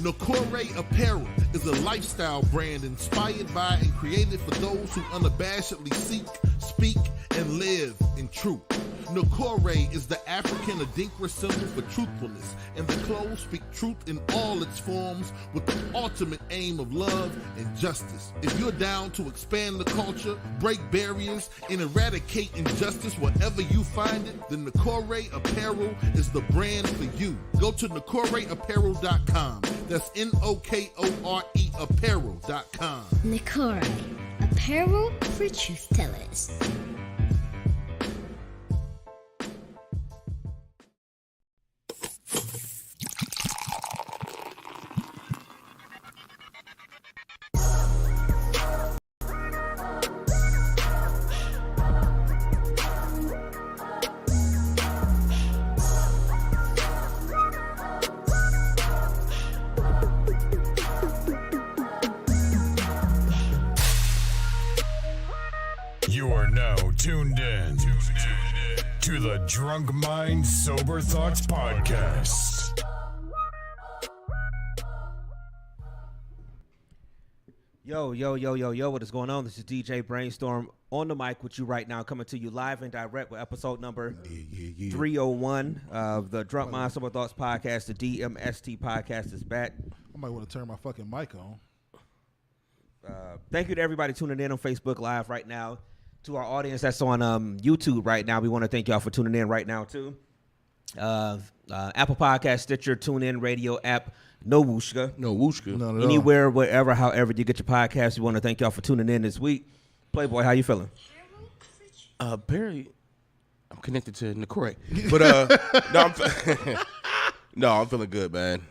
Nakore Apparel is a lifestyle brand inspired by and created for those who unabashedly seek, speak, and live in truth. Nakore is the African Adinkra symbol for truthfulness, and the clothes speak truth in all its forms with the ultimate aim of love and justice. If you're down to expand the culture, break barriers, and eradicate injustice wherever you find it, then Nakore Apparel is the brand for you. Go to NakoreApparel.com. That's Nokore Apparel.com. Nakore, apparel for truth tellers. Tuned in to the Drunk Mind Sober Thoughts Podcast. Yo, what is going on? This is DJ Brainstorm on the mic with you right now, coming to you live and direct with episode number 301 of the Drunk Mind Sober Thoughts Podcast. The DMST podcast is back. I might want to turn my fucking mic on. Thank you to everybody tuning in on Facebook Live right now. To our audience that's on YouTube right now, we want to thank y'all for tuning in right now, too. Apple Podcast, Stitcher, TuneIn, Radio app, no whooshka. Anywhere, wherever, however you get your podcast, we want to thank y'all for tuning in this week. Playboy, how you feeling? Barry, I'm connected to Nakore. But, I'm feeling good, man.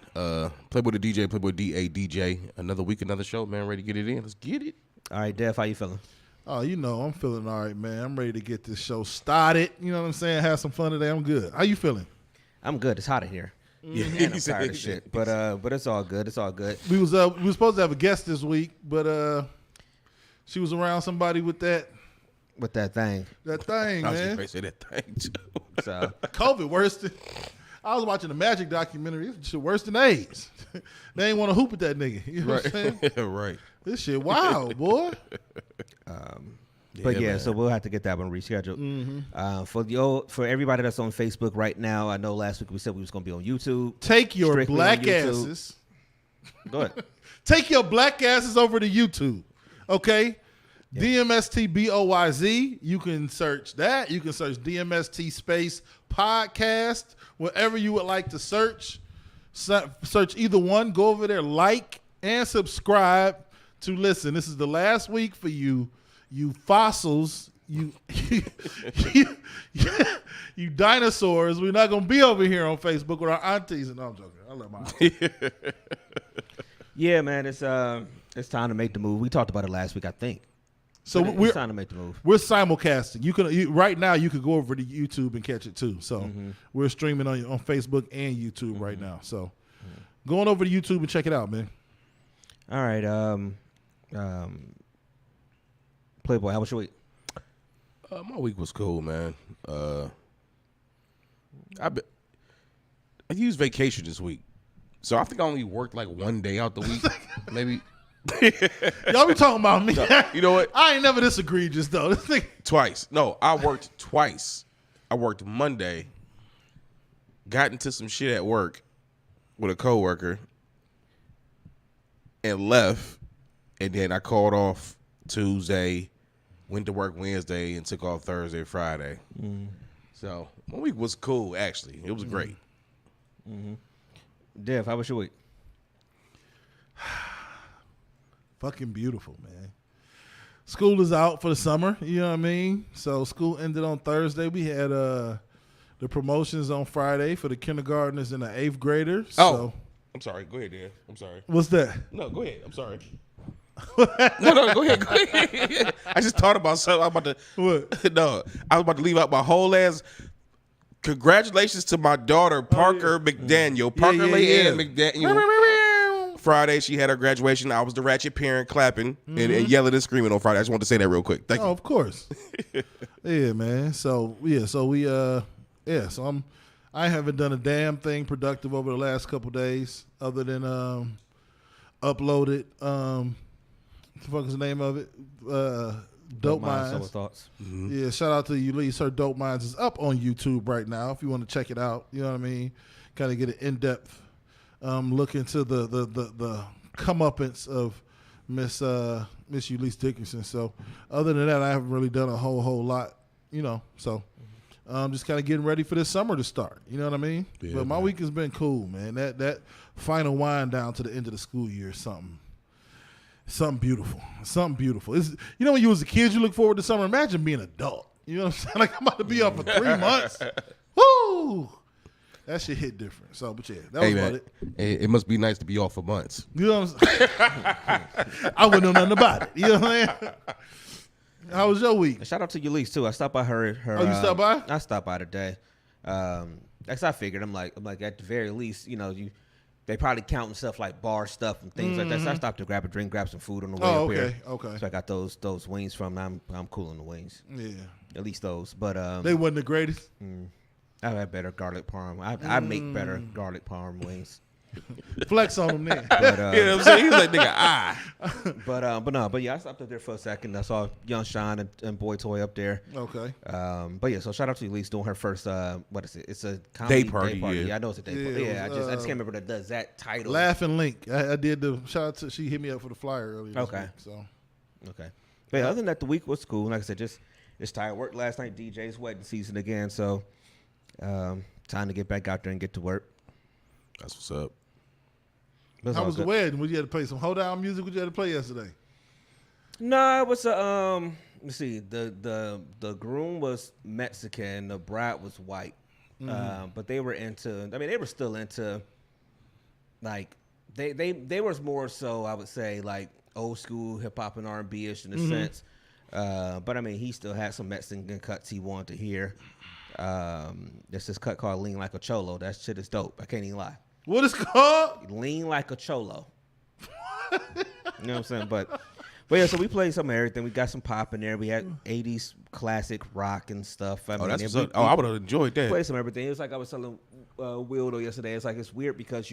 Playboy the DJ, Playboy DA DJ. Another week, another show, man. Ready to get it in. Let's get it. All right, Dev, how you feeling? Oh, I'm feeling all right, man. I'm ready to get this show started. You know what I'm saying? Have some fun today. I'm good. How you feeling? I'm good. It's hot in here. And I'm tired of shit. But it's all good. It's all good. We was supposed to have a guest this week, but she was around somebody with that thing. That thing, man. I was going to say that thing too. So COVID worse than. I was watching the Magic documentary. This shit worse than AIDS. They ain't want to hoop at that nigga. You know what I'm saying? Right. This shit wild, boy. So we'll have to get that one rescheduled. Mm-hmm. For everybody that's on Facebook right now, I know last week we said we was going to be on YouTube. Take your black asses. Go ahead. Take your black asses over to YouTube. Okay? Yeah. DMST BOYZ. You can search that. You can search DMST space podcast. Whatever you would like to search. Search either one. Go over there, like, and subscribe to listen. This is the last week for you fossils, you dinosaurs. We're not gonna be over here on Facebook with our aunties. And no, I'm joking. I love my aunties. Yeah, man, it's time to make the move. We talked about it last week, I think. So it's time to make the move. We're simulcasting. Right now. You could go over to YouTube and catch it too. So we're streaming on Facebook and YouTube right now. So going over to YouTube and check it out, man. All right. Playboy, how was your week? My week was cool, man. I used vacation this week, so I think I only worked like one day out the week, maybe. Y'all be talking about me. No, you know what? I ain't never this egregious though. Twice. No, I worked twice. I worked Monday, got into some shit at work with a coworker, and left. And then I called off Tuesday, went to work Wednesday, and took off Thursday, Friday. So my week was cool, actually. It was great. Dev, how was your week? Fucking beautiful, man. School is out for the summer, you know what I mean? So school ended on Thursday. We had the promotions on Friday for the kindergartners and the 8th graders. Oh, I'm sorry. Go ahead, Dev. I'm sorry. What's that? No, go ahead. I'm sorry. No, go ahead. I just thought about something. I'm about to. What? No, I was about to leave out my whole ass. Congratulations to my daughter, Parker McDaniel. Parker Leanne McDaniel. Friday, she had her graduation. I was the ratchet parent clapping and yelling and screaming on Friday. I just wanted to say that real quick. Thank you. Of course. Yeah, man. So we I haven't done a damn thing productive over the last couple days other than uploaded. What the fuck is the name of it? Dope Minds. Sober Thoughts. Mm-hmm. Yeah, shout out to Ulysses. Her Dope Minds is up on YouTube right now if you want to check it out. You know what I mean? Kind of get an in-depth look into the comeuppance of Miss Ulysses Dickinson. So other than that, I haven't really done a whole lot, you know. So just kind of getting ready for this summer to start. You know what I mean? Yeah, but my week has been cool, man. That final wind down to the end of the school year is something beautiful. Something beautiful. It's, you know, when you was a kid, you look forward to summer. Imagine being an adult. You know what I'm saying? Like, I'm about to be up for 3 months. Woo! That shit hit different. So, but yeah, that was about it. It must be nice to be off for months. You know what I'm saying? I wouldn't know nothing about it. You know what I'm saying? How was your week? Shout out to Ulysses too. I stopped by her. Oh, you stopped by? I stopped by today. As I figured, I'm like at the very least, you know, they probably counting stuff like bar stuff and things like that. So I stopped to grab a drink, grab some food on the way up here. Okay. So I got those wings from them. I'm cool on the wings. Yeah. At least those. But they wasn't the greatest. I've had better garlic parm. I make better garlic parm wings. Flex on them then. But, You know what I'm saying? He's like, nigga, but yeah, I stopped up there for a second. I saw Young Sean and Boy Toy up there. Okay. But yeah, so shout out to Elise doing her first what is it? It's a comedy Day party, Yeah, I know it's a day party. Yeah, I just can't remember that does that title. Laugh and Link. I did the shout out to, she hit me up for the flyer earlier this week, so. Okay. But yeah, other than that, the week was cool. Like I said, just tired. Worked last night. DJ's wedding season again, so time to get back out there and get to work. that's what's up. How was the wedding? What you had to play some hold down music? What you had to play yesterday? No, it was let's see. The groom was Mexican, the bride was white. But they were they were still into like they were more so, I would say, like old school hip hop and R&B-ish in a sense. But I mean, he still had some Mexican cuts he wanted to hear. There's this cut called Lean Like a Cholo. That shit is dope. I can't even lie. What is it called? Lean Like a Cholo. You know what I'm saying? But yeah, so we played some of everything. We got some pop in there. We had 80s classic rock and stuff. I That's what's up. I would have enjoyed that. Played some everything. It was like I was telling Wildo yesterday. It's like it's weird because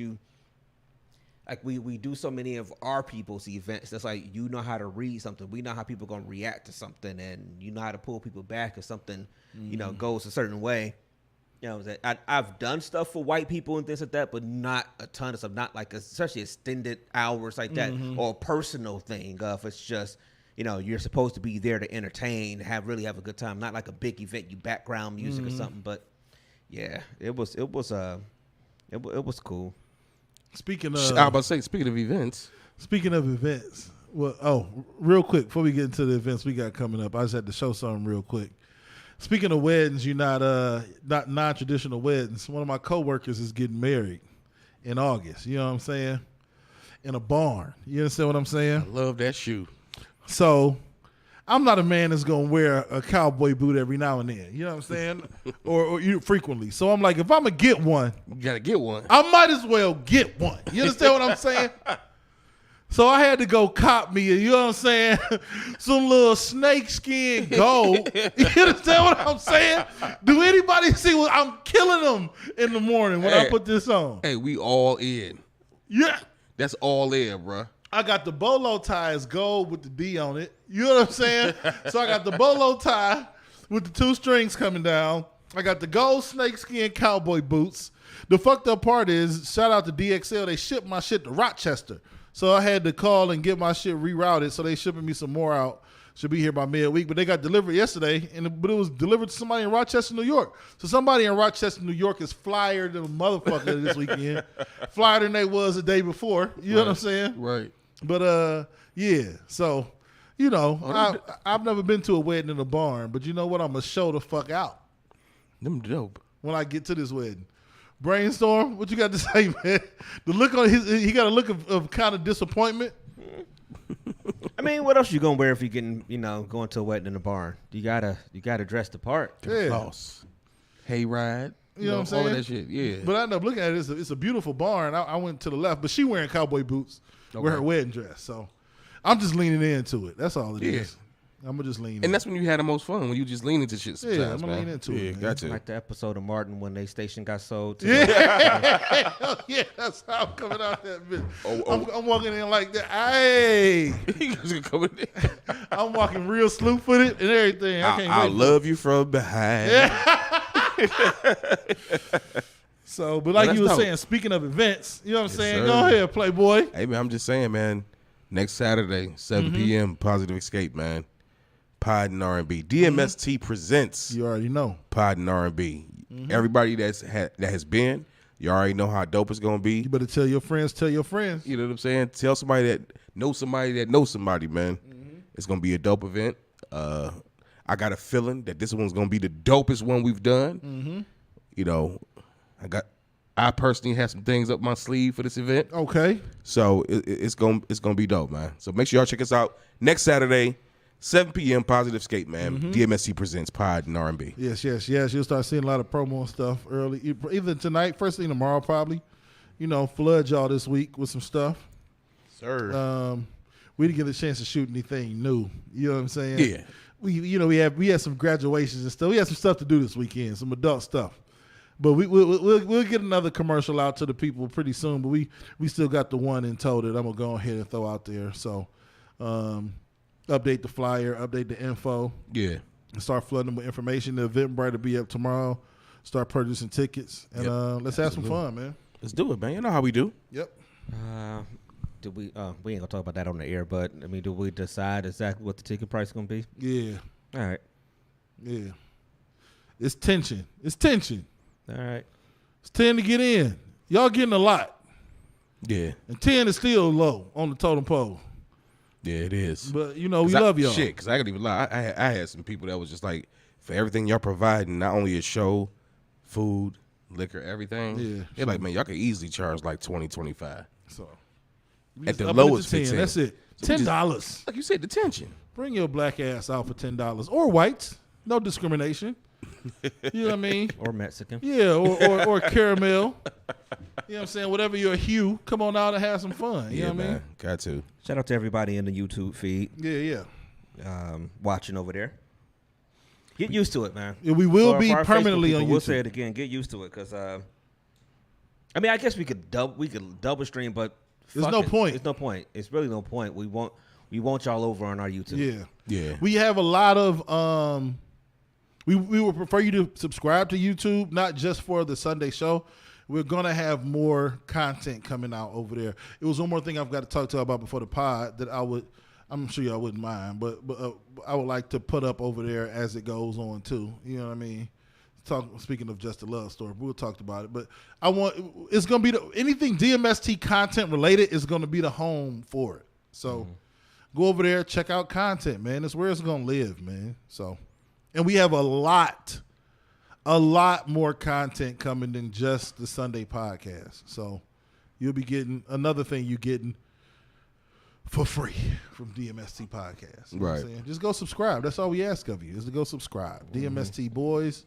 we do so many of our people's events. That's like you know how to read something. We know how people gonna react to something, and you know how to pull people back if something goes a certain way. You know, I've done stuff for white people and things like that, but not a ton of stuff. Not like especially extended hours like that or a personal thing. If it's just you're supposed to be there to entertain, really have a good time. Not like a big event, you background music or something. But yeah, it was cool. Speaking I was about to say, speaking of events, well, real quick before we get into the events we got coming up, I just had to show something real quick. Speaking of weddings, you're not non-traditional weddings. One of my coworkers is getting married in August. You know what I'm saying? In a barn. You understand what I'm saying? I love that shoe. So I'm not a man that's gonna wear a cowboy boot every now and then. You know what I'm saying? or frequently. So I'm like, if I'm gonna get one, you gotta get one. I might as well get one. You understand what I'm saying? So I had to go cop me, you know what I'm saying, some little snakeskin gold. You understand what I'm saying? Do anybody see what I'm killing them in the morning when I put this on? Hey, we all in. Yeah. That's all in, bro. I got the bolo tie is gold with the D on it. You know what I'm saying? So I got the bolo tie with the 2 strings coming down. I got the gold snakeskin cowboy boots. The fucked up part is, shout out to DXL, they shipped my shit to Rochester. So I had to call and get my shit rerouted. So they shipping me some more out. Should be here by midweek. But they got delivered yesterday. But it was delivered to somebody in Rochester, New York. So somebody in Rochester, New York is flyer than a motherfucker this weekend. Flyer than they was the day before. You know what I'm saying? Right. But, yeah. So, I've never been to a wedding in a barn. But you know what? I'm going to show the fuck out. Them dope. When I get to this wedding. Brainstorm, what you got to say, man? The look on he got a look of kind of disappointment. I mean, what else you gonna wear if you getting, going to a wedding in a barn? You gotta dress the part. Yeah. Floss. Hayride. You know what I'm saying? All of that shit, yeah. But I end up looking at it, it's a beautiful barn. I went to the left, but she wearing cowboy boots with her wedding dress. So I'm just leaning into it. That's all it is. I'm gonna just lean in. And that's when you had the most fun, when you just lean into shit sometimes, I'm gonna man. lean into yeah, it, man. got to. Like the episode of Martin when they station got sold. Yeah, that's how I'm coming out that bitch. I'm walking in like that. Hey, I'm walking real slew footed and everything. I'll love you from behind. So, but like you were saying, speaking of events, you know what I'm saying? Sir. Go ahead, Playboy. Hey, man, I'm just saying, man. Next Saturday, 7 p.m., Positive Escape, man. Pod and R&B. DMST presents. You already know. Pod and R&B. Everybody that has been, you already know how dope it's gonna be. You better tell your friends. Tell your friends. You know what I'm saying? Tell somebody that knows somebody, man. It's gonna be a dope event. I got a feeling that this one's gonna be the dopest one we've done. You know, I personally have some things up my sleeve for this event. Okay. So it's gonna be dope, man. So make sure y'all check us out next Saturday, 7 p.m. Positive Escape, man. DMST presents Pod and R&B. Yes. You'll start seeing a lot of promo and stuff early, either tonight, first thing tomorrow, probably. You know, flood y'all this week with some stuff. Sir. We didn't get a chance to shoot anything new. You know what I'm saying? Yeah. We had some graduations and stuff. We had some stuff to do this weekend, some adult stuff. But we'll get another commercial out to the people pretty soon. But we still got the one in tow that I'm gonna go ahead and throw out there. So update the flyer, update the info. Yeah. And start flooding them with information. The Eventbrite will be up tomorrow. Start purchasing tickets and let's have some fun, man. Let's do it, man. You know how we do. Yep. Did we ain't gonna talk about that on the air, but I mean, do we decide exactly what the ticket price is gonna be? Yeah. All right. Yeah. It's tension. All right. It's 10 to get in. Y'all getting a lot. Yeah. And 10 is still low on the totem pole. Yeah, it is. But, we love y'all. Shit, because I could even lie. I had some people that was just like, for everything y'all providing, not only a show, food, liquor, everything. Yeah. They're like, man, y'all could easily charge like $20, $25. So At the lowest 10. 15. That's it. $10. Like you said, detention. Bring your black ass out for $10. Or whites. No discrimination. You know what I mean? Or Mexican. Yeah, or caramel. You know what I'm saying? Whatever your hue, come on out and have some fun. You know what I mean? Got to. Shout out to everybody in the YouTube feed. Yeah. Watching over there. Get used to it, man. Yeah, we will For be our permanently Facebook people, on YouTube. We'll say it again. Get used to it, because I mean, I guess we could double stream, but There's no point. There's no point. It's really no point. We want y'all over on our YouTube. Yeah. We have a lot of we would prefer you to subscribe to YouTube, not just for the Sunday show. We're gonna have more content coming out over there. It was one more thing I've got to talk to you about before the pod that I'm sure y'all wouldn't mind, but I would like to put up over there as it goes on too. You know what I mean? Speaking of Just a Love Story, we'll talk about it. But it's gonna be anything DMST content related is gonna be the home for it. So go over there, check out content, man. It's where it's gonna live, man. So, and we have a lot more content coming than just the Sunday podcast. So you'll be getting another thing you're getting for free from DMST podcast. You know what I'm saying? Just go subscribe. That's all we ask of you is to go subscribe. DMST Boys,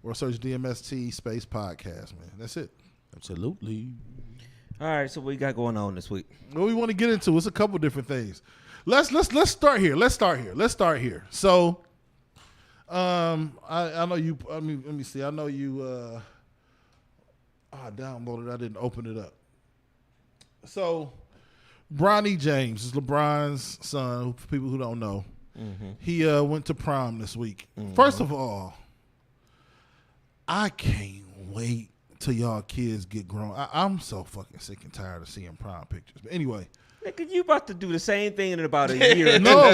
or search DMST space podcast, man. That's it. Absolutely. All right, so what we got going on this week? What we want to get into is a couple different things. Let's start here. So, I know you. I mean, let me see. I know you. I downloaded it. I didn't open it up. So, Bronny James is LeBron's son. For people who don't know, he went to prom this week. First of all, I can't wait till y'all kids get grown. I'm so fucking sick and tired of seeing prom pictures. But anyway. Nigga, you about to do the same thing in about a year. No.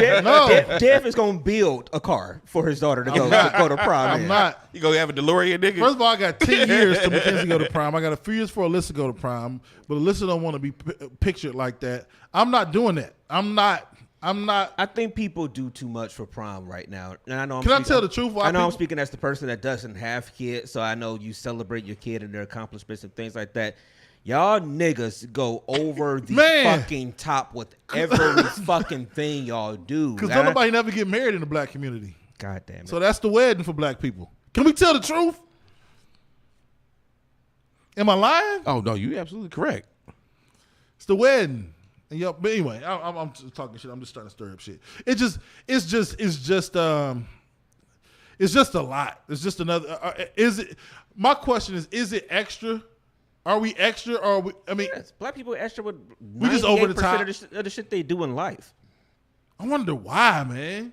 Dev is going to build a car for his daughter to go to prom. I'm not. You gonna have a DeLorean, nigga? First of all, I got 10 years to Mackenzie go to prom. I got a few years for Alyssa to go to prom. But Alyssa don't want to be pictured like that. I'm not doing that. I'm not. I think people do too much for prom right now. And I know. I tell the truth? I'm speaking as the person that doesn't have kids, so I know you celebrate your kid and their accomplishments and things like that. Y'all niggas go over the fucking top with every fucking thing y'all do. Because nobody never get married in the black community. God damn it. So that's the wedding for black people. Can we tell the truth? Am I lying? Oh no, you absolutely correct. It's the wedding. And but anyway, I'm just talking shit. I'm just starting to stir up shit. It's just a lot. It's just another. Is it? My question is it extra? Are we extra? Or are we? I mean, yes, black people are extra with we just over the top of the shit they do in life. I wonder why, man.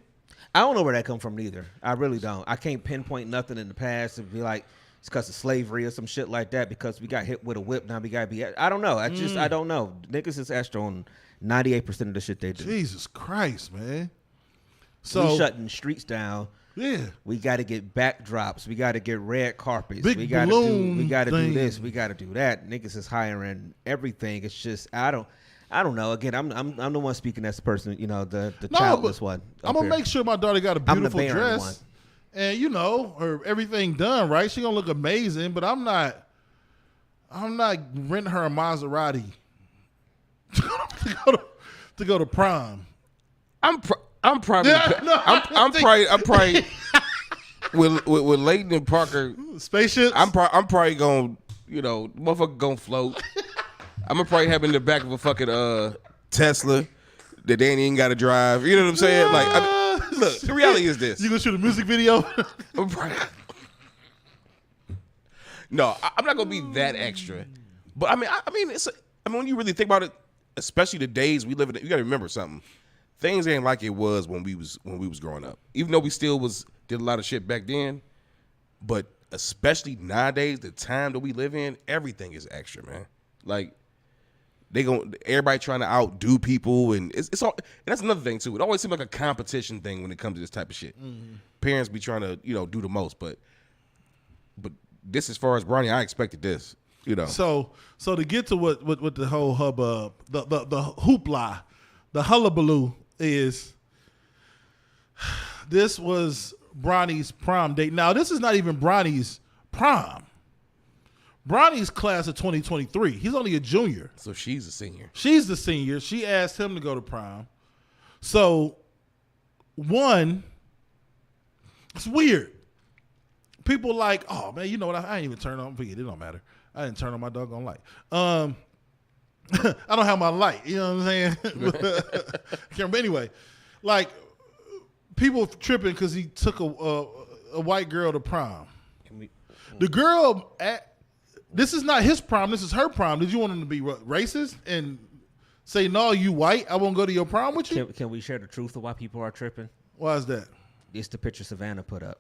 I don't know where that come from neither. I really don't. I can't pinpoint nothing in the past and be like it's because of slavery or some shit like that. Because we got hit with a whip, now we gotta be. I don't know. I don't know. Niggas is extra on 98% of the shit they do. Jesus Christ, man. So we shutting streets down. Yeah, we got to get backdrops. We got to get red carpets. Big we got to do this. We got to do that. Niggas is hiring everything. It's just I don't know. Again, I'm the one speaking as the person. You know, the childless one. I'm gonna make sure my daughter got a beautiful dress, one. and you know, her everything done right. She gonna look amazing. But I'm not renting her a Maserati to go to prom. I'm probably with Leighton and Parker spaceships. I'm probably going, motherfucker gonna float. I'm gonna probably have in the back of a fucking Tesla that they ain't even got to drive. You know what I'm saying? Like, look, the reality is this. You gonna shoot a music video? No, I'm not gonna be that extra. But I mean, when you really think about it, especially the days we live in, you gotta remember something. Things ain't like it was when we was growing up. Even though we still did a lot of shit back then, but especially nowadays, the time that we live in, everything is extra, man. Like everybody trying to outdo people, and it's all. And that's another thing too. It always seems like a competition thing when it comes to this type of shit. Mm-hmm. Parents be trying to do the most, but this, as far as Bronny, I expected this. So to get to what the whole hubbub, the hoopla, the hullabaloo is, this was Bronny's prom date. Now, this is not even Bronny's prom. Bronny's class of 2023. He's only a junior. So she's a senior. She's the senior. She asked him to go to prom. So, one, it's weird. People like, oh, man, you know what? I ain't even turn on. Forget it. It don't matter. I didn't turn on my doggone light. I don't have my light. You know what I'm saying? But anyway, like, people tripping because he took a white girl to prom. The girl, this is not his prom. This is her prom. Did you want him to be racist and say, no, you white, I won't go to your prom with you? Can we share the truth of why people are tripping? Why is that? It's the picture Savannah put up.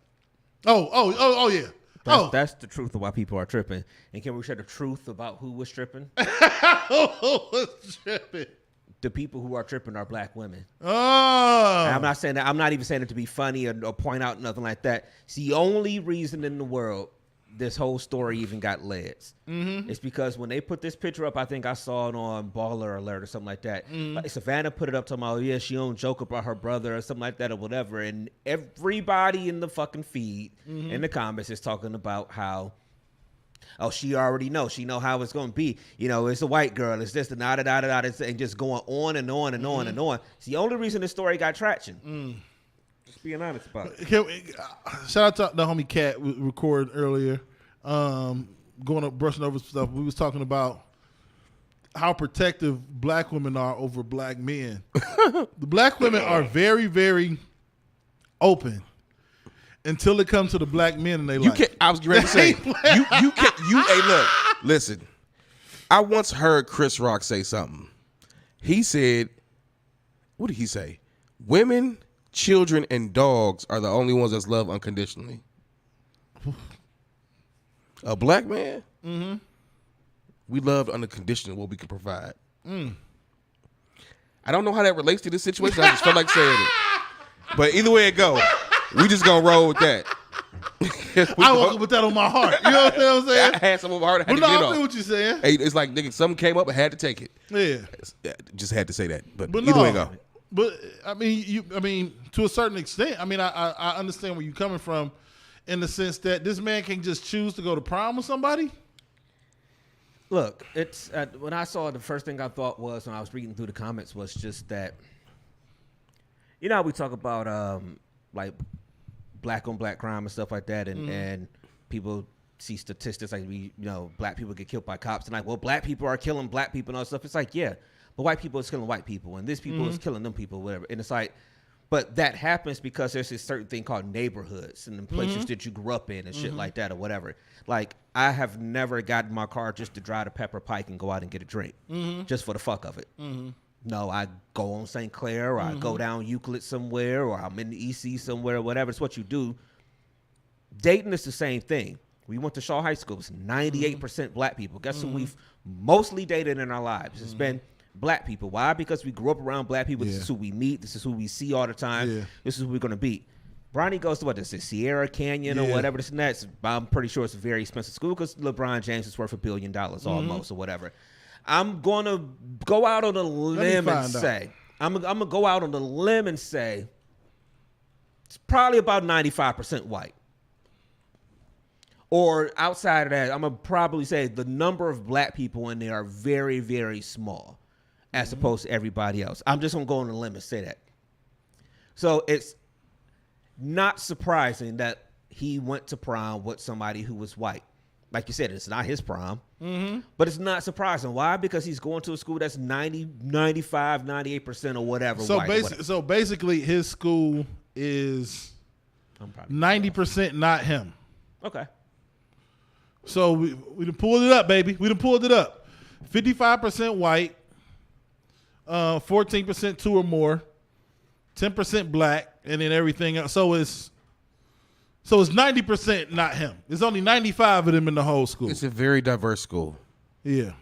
Oh, yeah. That's the truth of why people are tripping. And can we share the truth about who was tripping? Who was tripping? The people who are tripping are black women. Oh. And I'm not saying that. I'm not even saying it to be funny or point out nothing like that. It's the only reason in the world this whole story even got legs. Mm-hmm. It's because when they put this picture up, I think I saw it on Baller Alert or something like that. Mm-hmm. Like Savannah put it up talking about, yeah, she don't joke about her brother or something like that or whatever. And everybody in the fucking feed in the comments is talking about how, oh, she already knows. She know how it's going to be. It's a white girl. It's this and da-da-da-da-da. And just going on and on and on and on. It's the only reason this story got traction. Mm. Just being honest about it. Shout out to the homie Cat we recorded earlier. Brushing over stuff. We was talking about how protective black women are over black men. The black women are very, very open until it comes to the black men and they like. I was ready to say you can't. Hey, look, listen. I once heard Chris Rock say something. He said, "What did he say? Women, children, and dogs are the only ones that's loved unconditionally." A black man, we loved unconditional what we can provide. I don't know how that relates to this situation. I just felt like saying it. But either way it go, we just gonna roll with that. I woke up with that on my heart. You know what I'm saying? I had some on my heart. I had to get it I off. feel what you're saying. Hey, it's like, nigga, something came up, I had to take it. Yeah. Just had to say that. But either way it go. But I mean, to a certain extent, I understand where you're coming from. In the sense that this man can just choose to go to prom with somebody? Look, it's when I saw it, the first thing I thought was, when I was reading through the comments, was just that, how we talk about like black on black crime and stuff like that, and people see statistics like black people get killed by cops, and like, well, black people are killing black people and all that stuff. It's like, yeah, but white people is killing white people, and this people is killing them people, whatever. And it's like, but that happens because there's this certain thing called neighborhoods and the places that you grew up in and shit like that or whatever. Like, I have never gotten in my car just to drive to Pepper Pike and go out and get a drink just for the fuck of it. No, I go on St. Clair, or I go down Euclid somewhere, or I'm in the EC somewhere, or whatever. It's what you do. Dating is the same thing. We went to Shaw High School. It's 98% black people. Guess who we've mostly dated in our lives? It's been black people. Why? Because we grew up around black people. This is who we meet. This is who we see all the time. This is who we're going to be. Bronny goes to what? This is Sierra Canyon or whatever this and that. I'm pretty sure it's a very expensive school because LeBron James is worth $1 billion almost or whatever. I'm going to go out on a limb and say, I'm going to go out on the limb and say it's probably about 95% white. Or outside of that, I'm going to probably say the number of black people in there are very, very small as opposed to everybody else. I'm just going to go on a limb and say that. So it's not surprising that he went to prom with somebody who was white. Like you said, it's not his prom, but it's not surprising. Why? Because he's going to a school that's 90, 95, 98% or whatever. So, white, so basically, his school is 90% not him. Okay. So we done pulled it up, baby. We done pulled it up. 55% white, 14% two or more, 10% black, and then everything else. So it's 90% not him. There's only 95 of them in the whole school. It's a very diverse school. Yeah.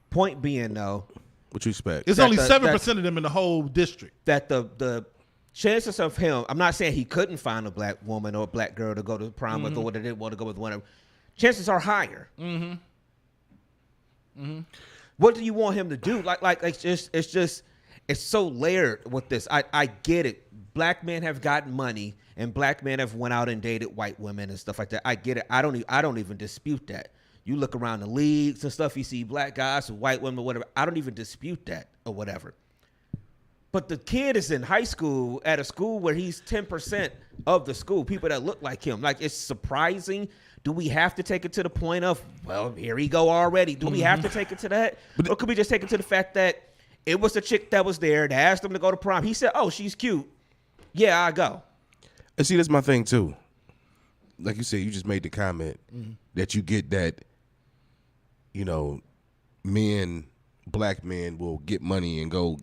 Point being, though, What you expect? It's only 7% of them in the whole district. that the chances of him, I'm not saying he couldn't find a black woman or a black girl to go to prom with, or they didn't want to go with one of them. Chances are higher. What do you want him to do? Like it's so layered with this. I get it. Black men have gotten money, and black men have went out and dated white women and stuff like that. I get it. I don't even dispute that. You look around the leagues and stuff, you see black guys with white women, whatever. I don't even dispute that or whatever. But the kid is in high school at a school where he's 10% of the school, people that look like him. Like, it's surprising. Do we have to take it to the point of, well, here he go already? Do we have to take it to that? Or could we just take it to the fact that it was the chick that was there that asked him to go to prom? He said, oh, she's cute. Yeah, I'll go. And see, that's my thing, too. Like you said, you just made the comment that you get that, you know, black men will get money and go.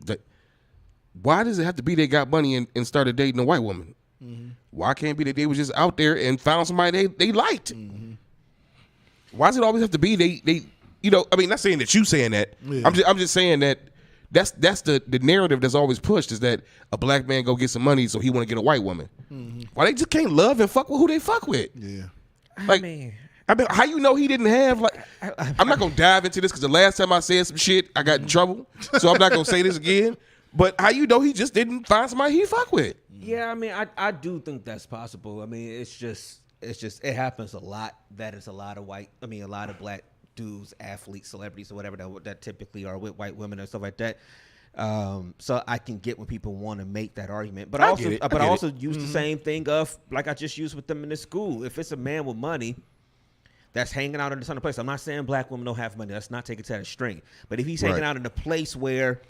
Why does it have to be they got money and started dating a white woman? Why can't it be that they was just out there and found somebody they liked? Why does it always have to be they you know, I mean, not saying that you saying that. Yeah. I'm just saying that that's the narrative that's always pushed, is that a black man go get some money so he want to get a white woman. Why they just can't love and fuck with who they fuck with? Yeah. Like, I mean, how you know he didn't have, like, I'm not going to dive into this because the last time I said some shit, I got in trouble. So I'm not going to say this again. But how you know he just didn't find somebody he fuck with? Yeah, I mean, I do think that's possible. I mean, it's just it happens a lot. That is a lot of a lot of black dudes, athletes, celebrities, or whatever that typically are with white women and stuff like that. So I can get when people want to make that argument, but I also use the same thing of, like I just used with them in the school. If it's a man with money that's hanging out in a ton of places, I'm not saying black women don't have money. Let's not take it to that string. But if he's hanging out in a place where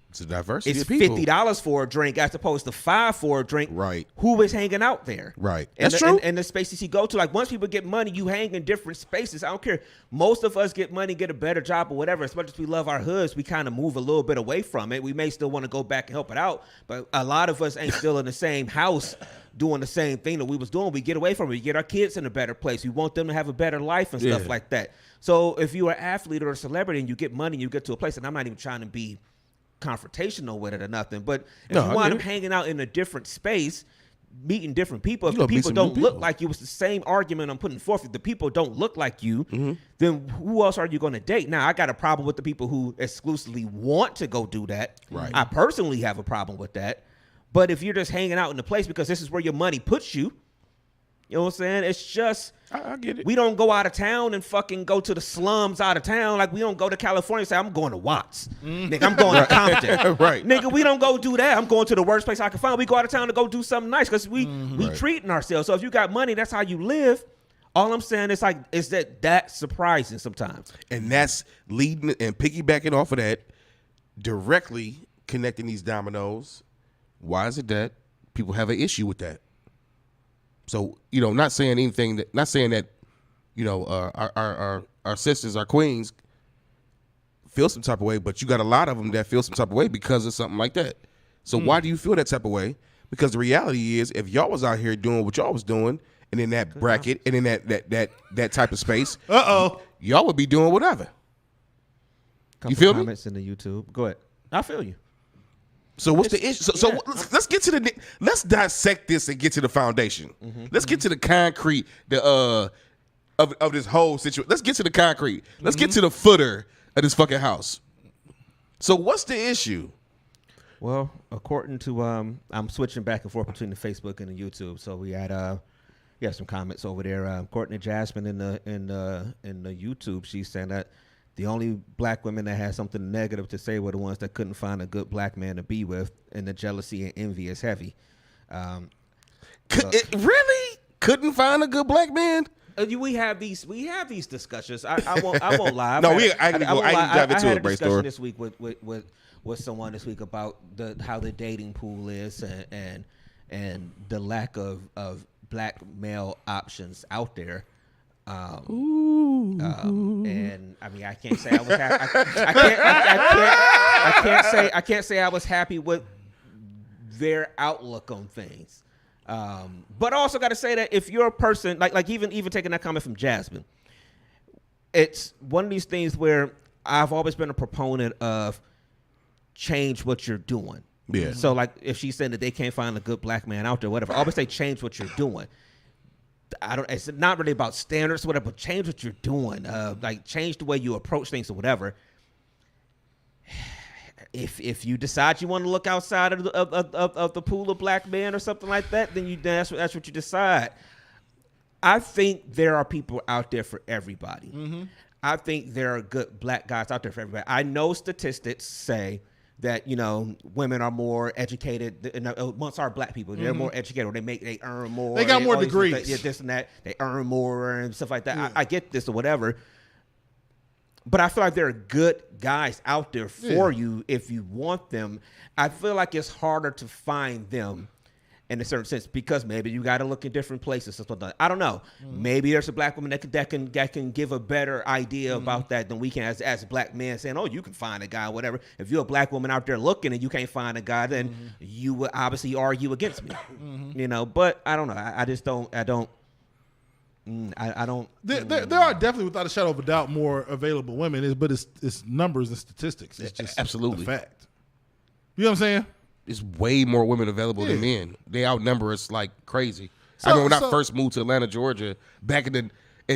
it's a diversity. It's of people. $50 for a drink as opposed to $5 for a drink. Right. Who is hanging out there? Right. That's true. And the spaces he go to, like, once people get money, you hang in different spaces. I don't care. Most of us get money, get a better job or whatever. As much as we love our hoods, we kind of move a little bit away from it. We may still want to go back and help it out, but a lot of us ain't still in the same house doing the same thing that we was doing. We get away from it. We get our kids in a better place. We want them to have a better life and stuff like that. So if you're an athlete or a celebrity and you get money and you get to a place, and I'm not even trying to be confrontational with it or nothing, but if you wind up hanging out in a different space, meeting different people, if the people don't look like you, it's the same argument I'm putting forth. If the people don't look like you, then who else are you going to date? Now, I got a problem with the people who exclusively want to go do that. Right. I personally have a problem with that. But if you're just hanging out in the place because this is where your money puts you, you know what I'm saying? It's just, I get it. We don't go out of town and fucking go to the slums out of town. Like, we don't go to California and say, I'm going to Watts. Nigga, I'm going to Compton. Right. Nigga, we don't go do that. I'm going to the worst place I can find. We go out of town to go do something nice because we treating ourselves. So if you got money, that's how you live. All I'm saying is that's surprising sometimes. And that's leading and piggybacking off of that. directly connecting these dominoes, why is it that people have an issue with that? So, not saying that, our sisters, our queens feel some type of way, but you got a lot of them that feel some type of way because of something like that. So why do you feel that type of way? Because the reality is, if y'all was out here doing what y'all was doing, and in that bracket, and in that type of space, y'all would be doing whatever. Couple you feel me? Comments in the YouTube. Go ahead. I feel you. So what's the issue? So let's get to let's dissect this and get to the foundation. Let's get to the concrete of this whole situation. Let's get to the concrete. Let's get to the footer of this fucking house. So what's the issue? Well, according to I'm switching back and forth between the Facebook and the YouTube. So we had some comments over there. Courtney Jasmine in the YouTube, she's saying that the only black women that had something negative to say were the ones that couldn't find a good black man to be with, and the jealousy and envy is heavy. It really couldn't find a good black man. We have these discussions. I won't lie. No, I can dive into had it, a discussion brainstorm. this week with someone this week about how the dating pool is and the lack of black male options out there. And I mean, I can't say I was happy. I can't say I was happy with their outlook on things. But I also got to say that if you're a person like even taking that comment from Jasmine, it's one of these things where I've always been a proponent of change what you're doing. Yeah. So like if she's saying that they can't find a good black man out there, whatever, I always say change what you're doing. It's not really about standards or whatever, but change what you're doing. Like change the way you approach things or whatever. If you decide you want to look outside of the pool of black men or something like that, then that's what you decide. I think there are people out there for everybody. Mm-hmm. I think there are good black guys out there for everybody. I know statistics say that women are more educated amongst our black people. They're more educated, or they earn more. They got more degrees. This and that. They earn more and stuff like that. Yeah. I get this or whatever. But I feel like there are good guys out there for you if you want them. I feel like it's harder to find them in a certain sense because maybe you got to look in different places. Stuff like that. I don't know. Mm-hmm. Maybe there's a black woman that can give a better idea about that than we can as black men saying, oh, you can find a guy or whatever. If you're a black woman out there looking and you can't find a guy, then you would obviously argue against me. But I don't know. I just don't. I don't. There are definitely, without a shadow of a doubt, more available women. But it's numbers and statistics. It's just absolutely a fact. You know what I'm saying? There's way more women available than men. They outnumber us like crazy. I remember when I first moved to Atlanta, Georgia, back in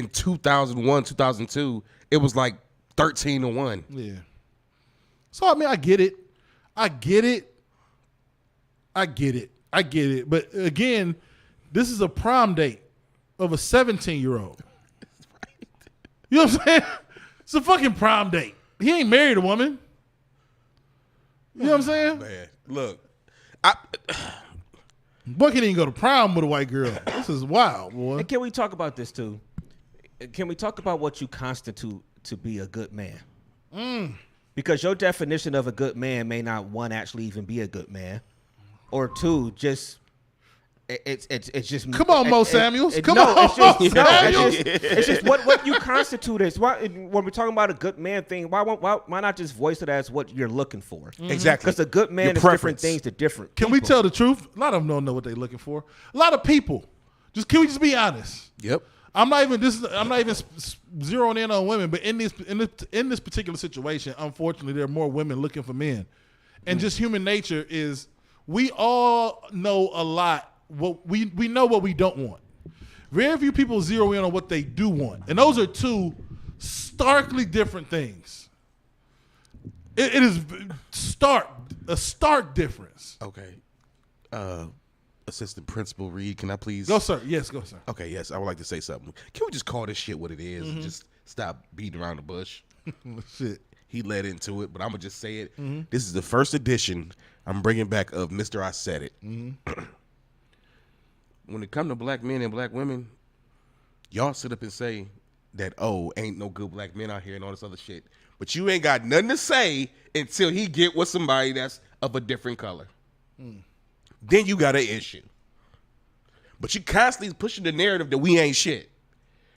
2001, 2002, it was like 13-1. Yeah. So I mean, I get it. But again, this is a prom date of a 17-year-old. You know what I'm saying? It's a fucking prom date. He ain't married a woman. You know what I'm saying? Man, look. Boy can't even go to prom with a white girl. This is wild, boy. And can we talk about this too? Can we talk about what you constitute to be a good man? Because your definition of a good man may not, one, actually even be a good man, or two, just it's just. Come on, Mo Samuels. It's just what you constitute as. Why, when we're talking about a good man thing, why not just voice it as what you're looking for? Exactly. Because a good man is different things to different people. Can we tell the truth? A lot of them don't know what they're looking for. A lot of people. Can we just be honest? Yep. I'm not even zeroing in on women, but in this particular situation, unfortunately, there are more women looking for men, and just human nature is we all know a lot. What we know what we don't want. Very few people zero in on what they do want, and those are two starkly different things. It is a stark difference. Okay. Assistant Principal Reed, can I please? Go, sir. Yes, go, sir. Okay, yes, I would like to say something. Can we just call this shit what it is and just stop beating around the bush? Shit. He led into it, but I'm going to just say it. This is the first edition I'm bringing back of Mr. I Said It. When it comes to black men and black women, y'all sit up and say that, oh, ain't no good black men out here and all this other shit. but you ain't got nothing to say until he get with somebody that's of a different color. Then you got an issue. But you constantly pushing the narrative that we ain't shit.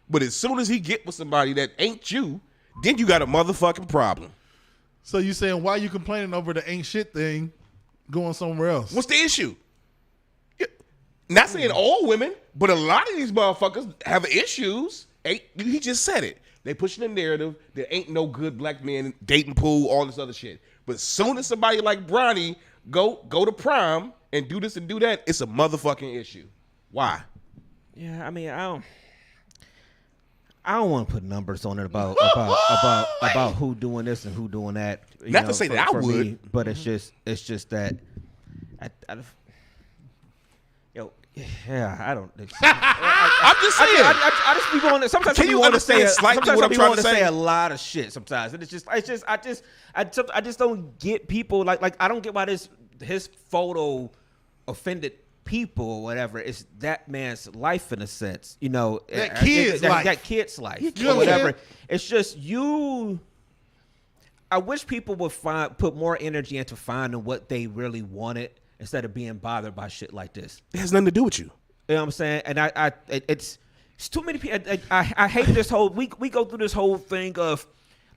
But as soon as he get with somebody that ain't you, then you got a motherfucking problem. So you saying why you complaining over the ain't shit thing going somewhere else? What's the issue? Not saying all women, but a lot of these motherfuckers have issues. He just said it. They pushing the narrative. There ain't no good black men dating pool, all this other shit. But as soon as somebody like Bronny go to prom and do this and do that, it's a motherfucking issue. Why? Yeah, I mean, I don't want to put numbers on it about who doing this and who doing that. Not to say that I would, me, but it's just that I don't. I'm just saying. I just be going. Sometimes Can you understand slightly what I'm trying to say? A lot of shit sometimes, and I just don't get people like I don't get why his photo offended people or whatever. It's that man's life in a sense, that kid's life. That kid's life or whatever. It's just you. I wish people would put more energy into finding what they really wanted instead of being bothered by shit like this. It has nothing to do with you. You know what I'm saying? And it's too many people. I hate this whole. We go through this whole thing of.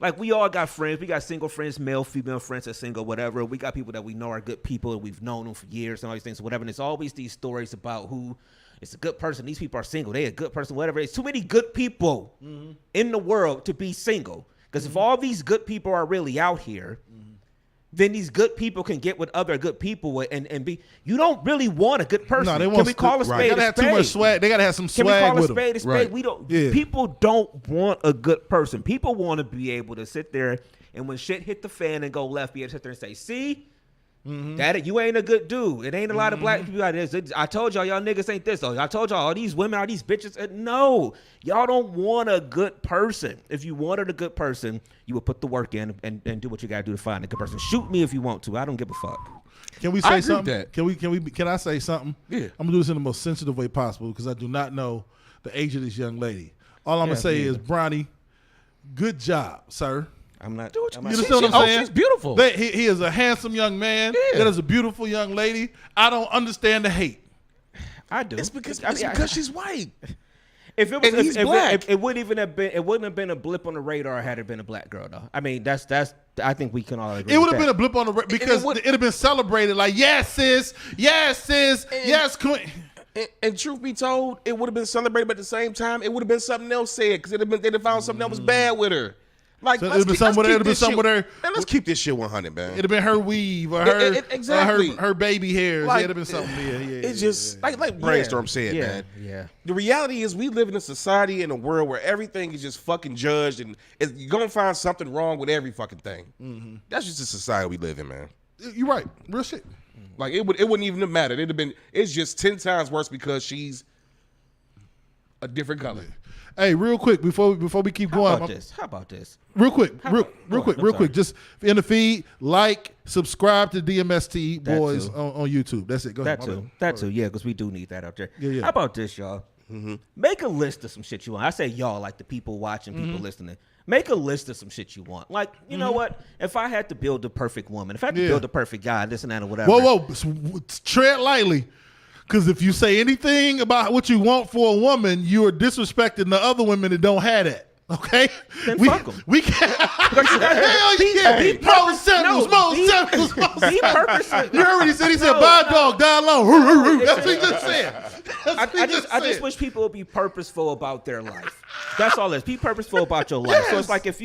Like, we all got friends. We got single friends, male, female friends that's single, whatever. We got people that we know are good people, and we've known them for years and all these things, whatever. And it's always these stories about who is a good person. These people are single. They a good person, whatever. It's too many good people in the world to be single. Because if all these good people are really out here, then these good people can get with other good people and be. You don't really want a good person. No, they want. Can we call a spade? They gotta have too much swag. They gotta have some swag with them. Can we call a spade a spade? Right. We don't. Yeah. People don't want a good person. People want to be able to sit there and when shit hit the fan and go left, be able to sit there and say, "See, that you ain't a good dude. It ain't a lot of black people out there. I told y'all niggas ain't this. I told y'all all these women are these bitches. No, y'all don't want a good person. If you wanted a good person, you would put the work in and do what you gotta do to find a good person. Shoot me if you want to. I don't give a fuck. Can we I say agree something? with that. Can I say something? Yeah. I'm gonna do this in the most sensitive way possible because I do not know the age of this young lady. All I'm gonna say is, Bronny, good job, sir. I'm not. You understand what I'm saying? She's beautiful. He is a handsome young man. Yeah. That is a beautiful young lady. I don't understand the hate. I do. It's because she's white. If it was, And he's black. it wouldn't have been a blip on the radar had it been a black girl though. I mean, that's. I think we can all agree. It would would have been a blip on the because it'd have been celebrated like, yes, sis, yes, queen. And truth be told, it would have been celebrated, but at the same time, it would have been something else said because they'd have found something that was bad with her. Like, So it'd have been something with her. Man, let's keep this shit 100, man. It'd have been her weave or her exactly. her baby hairs. Like, It'd have been something. Yeah. It's just like Brainstorm said, man. Yeah. The reality is we live in a society in a world where everything is just fucking judged, and you're gonna find something wrong with every fucking thing. That's just the society we live in, man. You're right. Real shit. Like it wouldn't even have mattered. It's just 10 times worse because she's a different color. Hey, real quick before we keep going. How about this? Real quick, Go on, quick. Just in the feed, like, subscribe to DMST That Boys too. on YouTube. That's it. Go ahead. That too. Yeah, because we do need that out there. Yeah. How about this, y'all? Make a list of some shit you want. I say y'all, like the people watching, people listening. Make a list of some shit you want. Like, you know what? If I had to build the perfect woman, if I had to build the perfect guy, this and that or whatever. Whoa. Tread lightly. Because if you say anything about what you want for a woman, you are disrespecting the other women that don't have that. Okay? Then fuck 'em. We can't. Hell yeah. Be Most samples. Be purposeful. You already said, he said, bye dog, die alone. That's what he just said. I just wish people would be purposeful about their life. That's all it is. Be purposeful about your life. So it's like if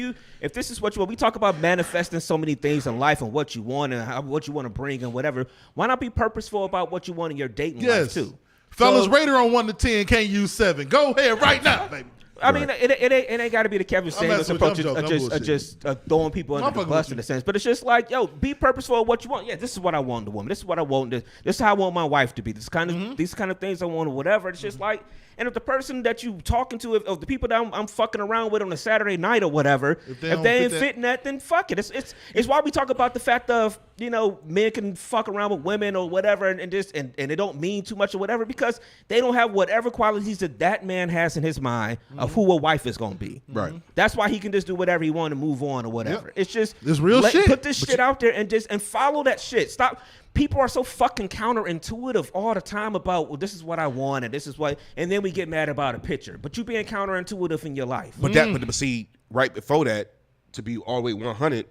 this is what you want, we talk about manifesting so many things in life and what you want and what you want to bring and whatever. Why not be purposeful about what you want in your dating life too? Fellas, So- rate her on 1 to 10. Can't use 7. Go ahead right now, baby. I mean, it ain't got to be the Kevin Samuels messing with approach you. I'm joking. I'm just throwing people under the fucking bus with in you. a sense. But it's just like, yo, be purposeful of what you want. Yeah, this is what I want in the woman. This is what I want. This is how I want my wife to be. These kind of things I want or whatever. It's just like, and if the person that you talking to, if the people that I'm fucking around with on a Saturday night or whatever, if they ain't fitting that, then fuck it. It's why we talk about the fact of, men can fuck around with women or whatever and it don't mean too much or whatever because they don't have whatever qualities that man has in his mind of who a wife is gonna be. Right. That's why he can just do whatever he want to move on or whatever. Yep. It's just It's real shit. Put this shit out there and follow that shit. Stop. People are so fucking counterintuitive all the time about, well, this is what I want and this is what, and then we get mad about a picture. But you being counterintuitive in your life. But but see, right before that, to be all the way 100,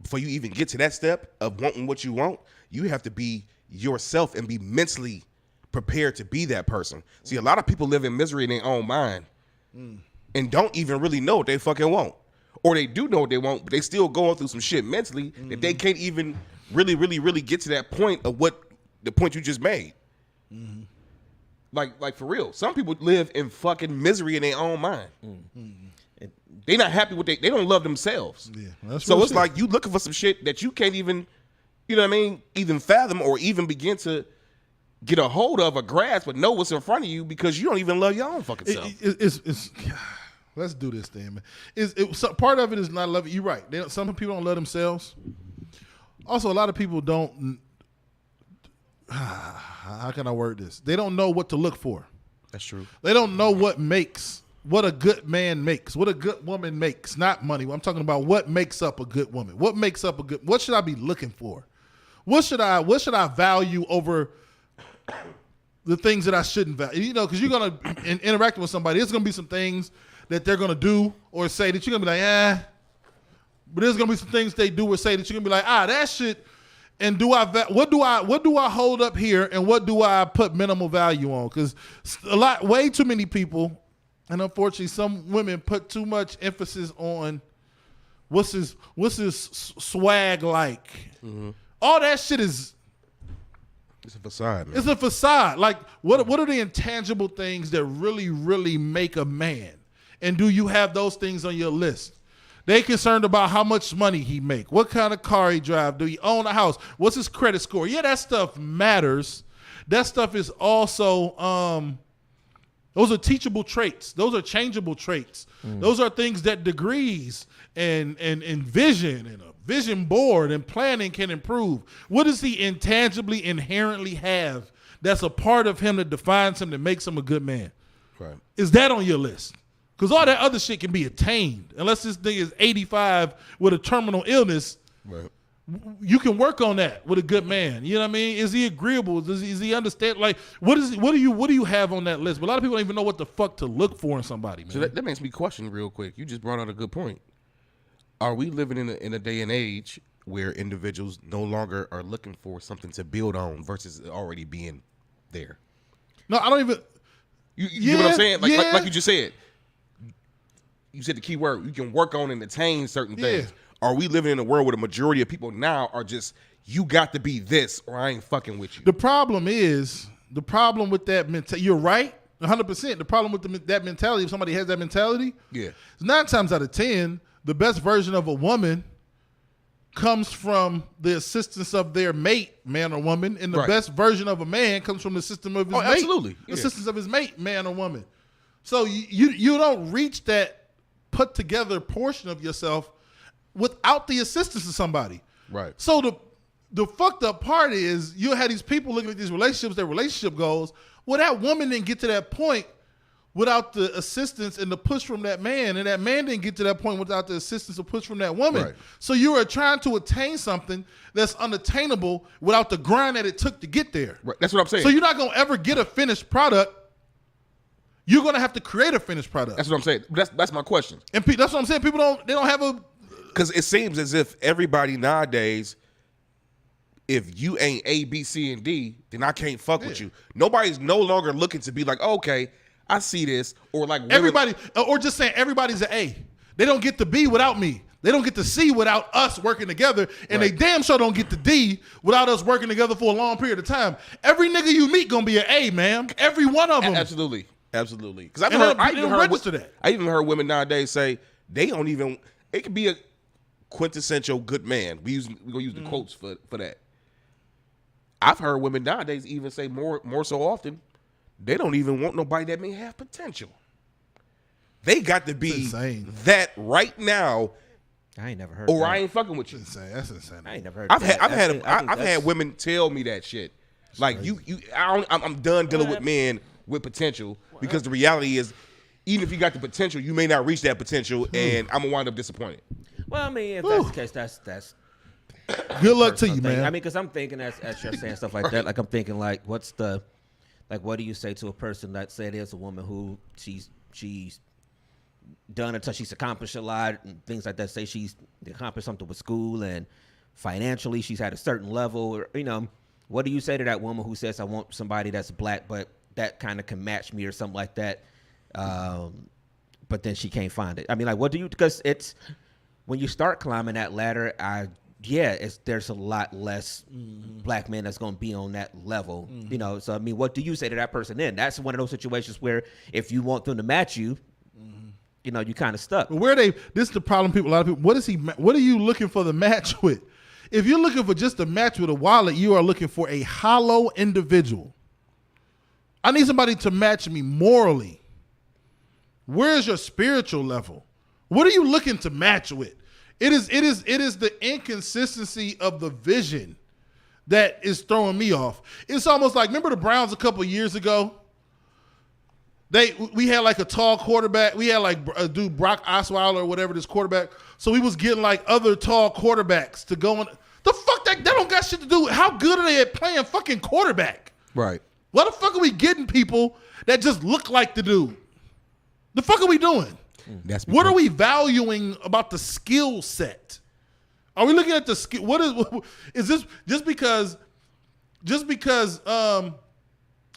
before you even get to that step of wanting what you want, you have to be yourself and be mentally prepared to be that person. See, a lot of people live in misery in their own mind and don't even really know what they fucking want. Or they do know what they want, but they still going through some shit mentally that they can't even really get to that point of what the point you just made. Like for real. Some people live in fucking misery in their own mind. They not happy with they don't love themselves. Yeah, that's so real it's shit. like you looking for some shit that you can't even, you know what I mean, even fathom or even begin to get a hold of or grasp or know what's in front of you because you don't even love your own fucking self. It's let's do this thing, man. So part of it is not loving. You're right. Some people don't love themselves. Also, a lot of people don't. How can I word this? They don't know what to look for. That's true. They don't know what a good man makes, what a good woman makes. Not money. I'm talking about what makes up a good woman. What makes up a good? What should I be looking for? What should I value over the things that I shouldn't value? You know, because you're gonna interacting with somebody. There's gonna be some things that they're gonna do or say that you're gonna be like, but there's gonna be some things they do or say that you're gonna be like, that shit. And what do I hold up here, and what do I put minimal value on? Because way too many people, and unfortunately, some women put too much emphasis on what's his swag like. Mm-hmm. All that shit is. It's a facade, man. It's a facade. Like, what are the intangible things that really, really make a man? And do you have those things on your list? They concerned about how much money he make, what kind of car he drive, do he own a house, what's his credit score? Yeah, that stuff matters. That stuff is also, those are teachable traits. Those are changeable traits. Those are things that degrees and vision and a vision board and planning can improve. What does he intangibly, inherently have that's a part of him that defines him, that makes him a good man? Right. Is that on your list? Because all that other shit can be attained. Unless this thing is 85 with a terminal illness, Right. You can work on that with a good man. You know what I mean? Is he agreeable? Is he understand? Like, what do you have on that list? But a lot of people don't even know what the fuck to look for in somebody, man. So that makes me question real quick. You just brought out a good point. Are we living in a day and age where individuals no longer are looking for something to build on versus already being there? No, I don't even. You know what I'm saying? Like you just said. You said the key word. You can work on and attain certain things. Are we living in a world where the majority of people now are just, you got to be this or I ain't fucking with you? The problem with that mentality, you're right, 100%. The problem with that mentality, if somebody has that mentality, 9 times out of 10, the best version of a woman comes from the assistance of their mate, man or woman, and the best version of a man comes from the system of his mate. Absolutely. The assistance of his mate, man or woman. So you don't reach that put together portion of yourself without the assistance of somebody. Right. So the fucked up part is you had these people looking at these relationships, their relationship goals. Well, that woman didn't get to that point without the assistance and the push from that man, and that man didn't get to that point without the assistance or push from that woman. Right. So you are trying to attain something that's unattainable without the grind that it took to get there. Right. That's what I'm saying. So you're not going to ever get a finished product. You're going to have to create a finished product. That's what I'm saying. That's my question. And that's what I'm saying. People don't have a... Because it seems as if everybody nowadays, if you ain't A, B, C, and D, then I can't fuck with you. Nobody's no longer looking to be like, okay, I see this, or like everybody, or just saying everybody's an A. They don't get the B without me. They don't get the C without us working together, and they damn sure don't get the D without us working together for a long period of time. Every nigga you meet gonna be an A, man. Every one of them. Absolutely. Because I even heard women nowadays say they don't even. It could be a quintessential good man. We're gonna use the quotes for that. I've heard women nowadays even say more so often, they don't even want nobody that may have potential. They got to be that right now. I ain't never heard. Or I ain't fucking with you. That's insane. I ain't never heard. I've had women tell me that shit. Like I'm done dealing with men with potential because the reality is even if you got the potential, you may not reach that potential, and I'm gonna wind up disappointed. Well, I mean, if that's the case, that's good luck to you, thing. man. I mean, because I'm thinking as you're saying stuff like that, like I'm thinking like, what do you say to a person that say there's a woman who she's done until she's accomplished a lot and things like that. Say she's accomplished something with school and financially she's at a certain level, or what do you say to that woman who says, I want somebody that's black but that kind of can match me or something like that, but then she can't find it? I mean, like, what do you, because it's when you start climbing that ladder, there's a lot less black men that's going to be on that level, so I mean, what do you say to that person then? That's one of those situations where if you want them to match you, you kind of stuck. This is the problem. A lot of people. What are you looking for the match with? If you're looking for just a match with a wallet, you are looking for a hollow individual. I need somebody to match me morally. Where's your spiritual level? What are you looking to match with? It is the inconsistency of the vision that is throwing me off. It's almost like, remember the Browns a couple of years ago? We had like a tall quarterback. We had like a dude, Brock Osweiler or whatever, this quarterback. So we was getting like other tall quarterbacks to go in. The fuck, that don't got shit to do with how good are they at playing fucking quarterback? Right. Why the fuck are we getting people that just look like the dude? The fuck are we doing? What are we valuing about the skill set? Are we looking at the skill? Is this just because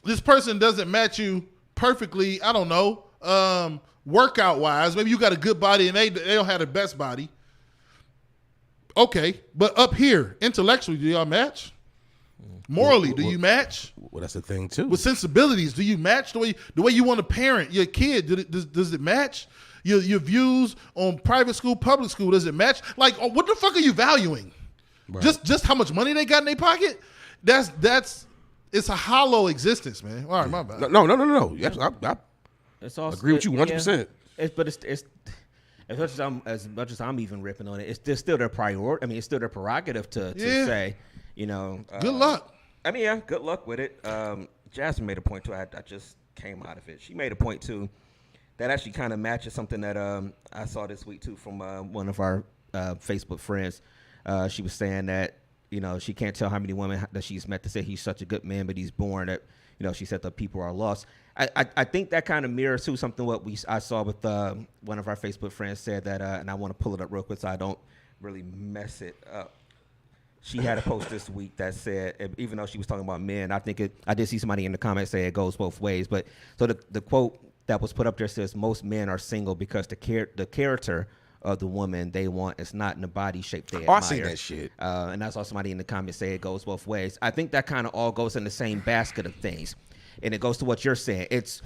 this person doesn't match you perfectly? I don't know. Workout wise, maybe you got a good body and they don't have the best body. Okay, but up here, intellectually, do y'all match? Morally, do you match? Well, that's the thing too. With sensibilities, do you match the way you want to parent your kid? Does it match? Your views on private school, public school, does it match? Like, what the fuck are you valuing? Right. Just how much money they got in their pocket? It's a hollow existence, man. All right, my bad. No. I agree with you 100%. But it's as much as I'm even ripping on it, it's still their priority. I mean, it's still their prerogative to say, good luck. I mean, yeah, good luck with it. Jasmine made a point too. I just came out of it. She made a point too that actually kind of matches something that I saw this week too from one of our Facebook friends. She was saying that she can't tell how many women that she's met to say he's such a good man, but he's born that she said that people are lost. I think that kind of mirrors too something what I saw with one of our Facebook friends said that, and I want to pull it up real quick so I don't really mess it up. She had a post this week that said, even though she was talking about men, I did see somebody in the comments say it goes both ways. But so the quote that was put up there says, most men are single because the character of the woman they want is not in the body shape they admire. I see that shit. And I saw somebody in the comments say it goes both ways. I think that kind of all goes in the same basket of things. And it goes to what you're saying. It's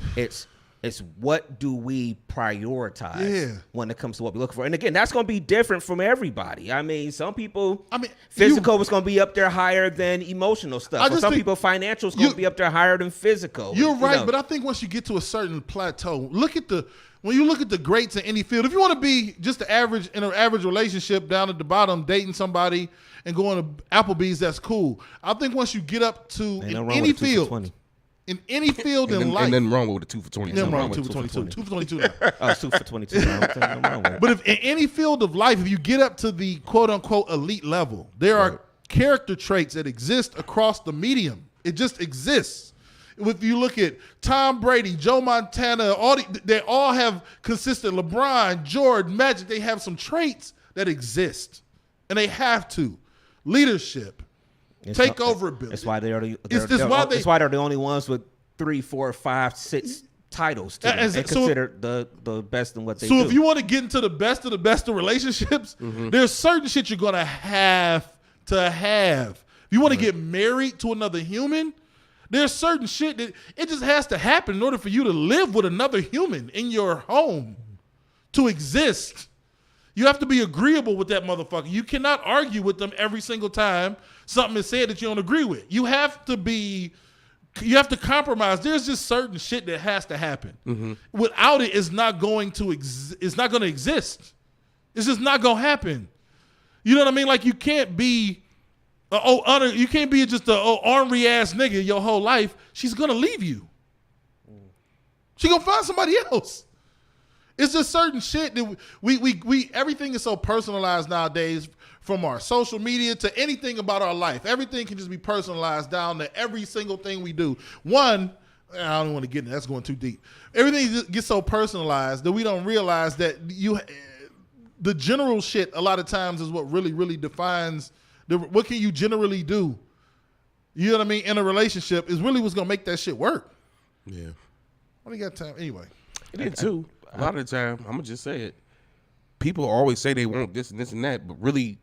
what do we prioritize when it comes to what we look for. And again, that's going to be different from everybody. I mean, some people, physical is going to be up there higher than emotional stuff. For some people, financial is going to be up there higher than physical. You're right, but I think once you get to a certain plateau, when you look at the greats in any field, if you want to be just in an average relationship down at the bottom, dating somebody and going to Applebee's, that's cool. I think once you get up to any field. In any field in life. And nothing wrong with the 2 for 22. Nothing wrong with 2 for 22. 2 for 22 now. Oh, 2 for 22. Nothing wrong with it. But if in any field of life, if you get up to the quote-unquote elite level, there are character traits that exist across the medium. It just exists. If you look at Tom Brady, Joe Montana, they all have consistent, LeBron, Jordan, Magic, they have some traits that exist. And they have to. Leadership. Take over ability. That's why they're the only ones with 3, 4, 5, 6 titles to them. Considered the best in what they do. So if you want to get into the best of relationships, there's certain shit you're gonna have to have. If you want to get married to another human, there's certain shit that it just has to happen in order for you to live with another human in your home to exist. You have to be agreeable with that motherfucker. You cannot argue with them every single time something is said that you don't agree with. You have to compromise. There's just certain shit that has to happen. Without it, it's not going to exist. It's just not going to happen. You know what I mean? Like, you can't be just a ornery ass nigga your whole life. She's going to leave you. She's going to find somebody else. It's just certain shit that we everything is so personalized nowadays, from our social media to anything about our life. Everything can just be personalized down to every single thing we do. One, I don't want to get into that's going too deep. Everything just gets so personalized that we don't realize that the general shit a lot of times is what really, really defines what can you generally do. You know what I mean? In a relationship is really what's going to make that shit work. Yeah. What do you got time? Anyway. And then too, a lot of the time, I'm gonna just say it. People always say they want this and this and that, but really,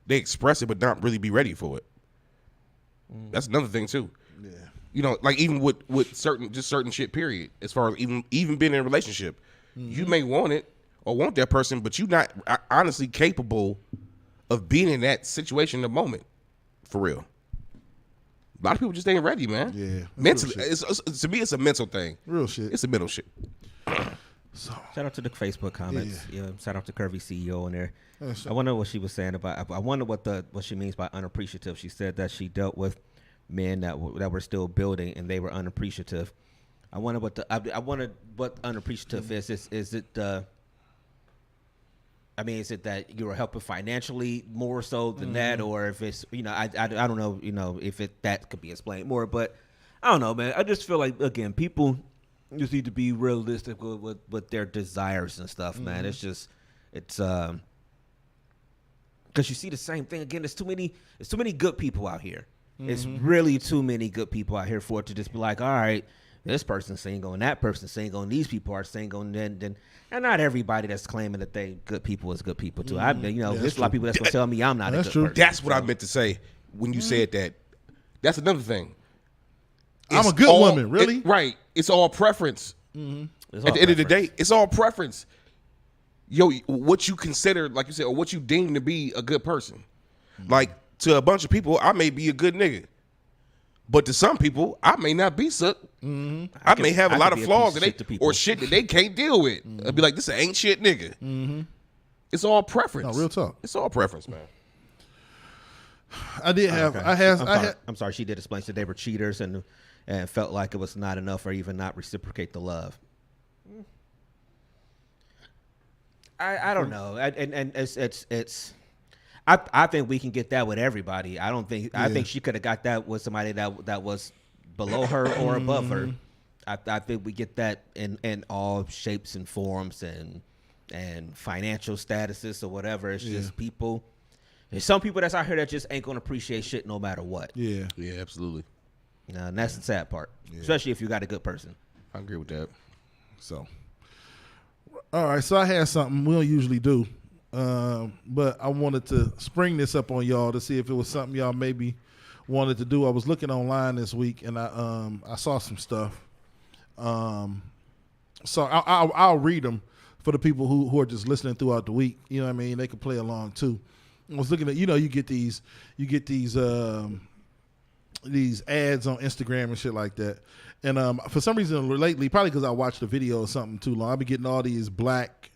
they express it, but not really be ready for it. That's another thing too. Yeah. You know, like even with certain shit. Period. As far as even being in a relationship, you may want it or want that person, but you're not honestly capable of being in that situation in the moment. For real. A lot of people just ain't ready, man. Yeah. Mentally, to me, it's a mental thing. Real shit. It's a mental shit. So, shout out to the Facebook comments. Yeah. Shout out to Curvy CEO in there. I wonder what she was saying about. I wonder what she means by unappreciative. She said that she dealt with men that were still building and they were unappreciative. I wonder what unappreciative is. Is it? I mean, is it that you were helping financially more so than that, or if it's I don't know if that could be explained more, but I don't know, man. I just feel like again people just need to be realistic with their desires and stuff, man. It's because you see the same thing again. There's too many good people out here. It's really too many good people out here for it to just be like, all right, this person's single and that person's single and these people are single and then and not everybody that's claiming that they good people is good people too. There's a lot of people that's gonna tell me I'm not a good person. That's what I meant to say when you said that. That's another thing. I'm a good woman, really? Right. It's all preference. It's At all the end of the preference. day, it's all preference. Yo, what you consider, like you said, or what you deem to be a good person. Like, to a bunch of people, I may be a good nigga. But to some people, I may not be suck. I may have a lot of flaws or shit that they can't deal with. I'd be like, this ain't shit nigga. It's all preference. No, real talk. It's all preference, man. I'm sorry. She did explain that they were cheaters and felt like it was not enough or even not reciprocate the love. I don't know. And it's. I think we can get that with everybody. I think she could have got that with somebody that was below her or above her. I think we get that in all shapes and forms and financial statuses or whatever. It's just people. There's some people that's out here that just ain't gonna appreciate shit no matter what. Yeah, absolutely. And that's the sad part, especially if you got a good person. I agree with that. So, all right. So I had something we don't usually do, but I wanted to spring this up on y'all to see if it was something y'all maybe wanted to do. I was looking online this week and I saw some stuff. So I'll read them for the people who are just listening throughout the week. You know what I mean? They can play along too. I was looking at, you get these ads on Instagram and shit like that. And for some reason lately, probably because I watched a video or something too long, I've been getting all these black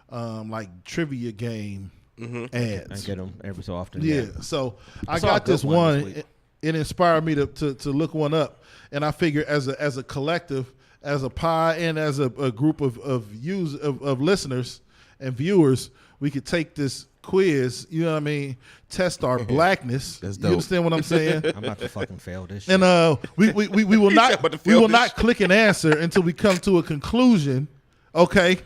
like trivia game ads. I get them every so often. Yeah. So I got this one. It inspired me to look one up, and I figure as a collective, as a pie, and as a group of listeners and viewers, we could take this quiz, you know what I mean, test our blackness. That's dope. You understand what I'm saying? I'm about to fucking fail this shit. And we will not click an answer until we come to a conclusion. Okay,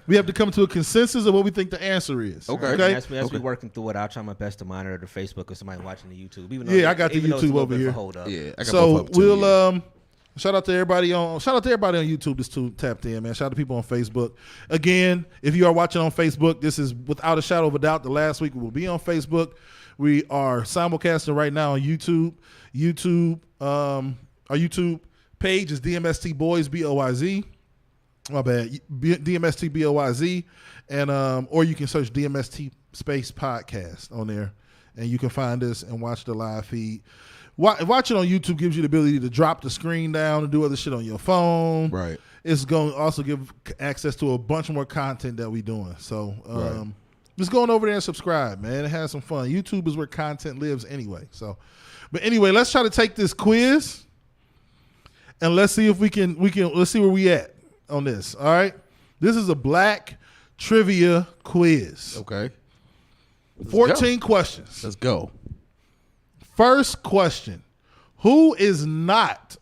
we have to come to a consensus of what we think the answer is. Okay. As we working through it, I'll try my best to monitor the Facebook or somebody watching the YouTube. I got the YouTube over here. Hold up. Yeah, I got so we'll shout out to everybody on YouTube that's tapped in, man. Shout out to people on Facebook. Again, if you are watching on Facebook, this is without a shadow of a doubt the last week we will be on Facebook. We are simulcasting right now on YouTube. Our YouTube page is DMST Boys BOYZ. My bad, DMST BOYZ, and or you can search DMST Space Podcast on there, and you can find us and watch the live feed. Watching on YouTube gives you the ability to drop the screen down and do other shit on your phone. Right. It's going to also give access to a bunch more content that we're doing. So just going over there and subscribe, man. Have some fun. YouTube is where content lives anyway. So, but anyway, let's try to take this quiz and let's see if we can let's see where we at on this. All right. This is a black trivia quiz. Okay. 14 questions. Let's go. First question. Who is not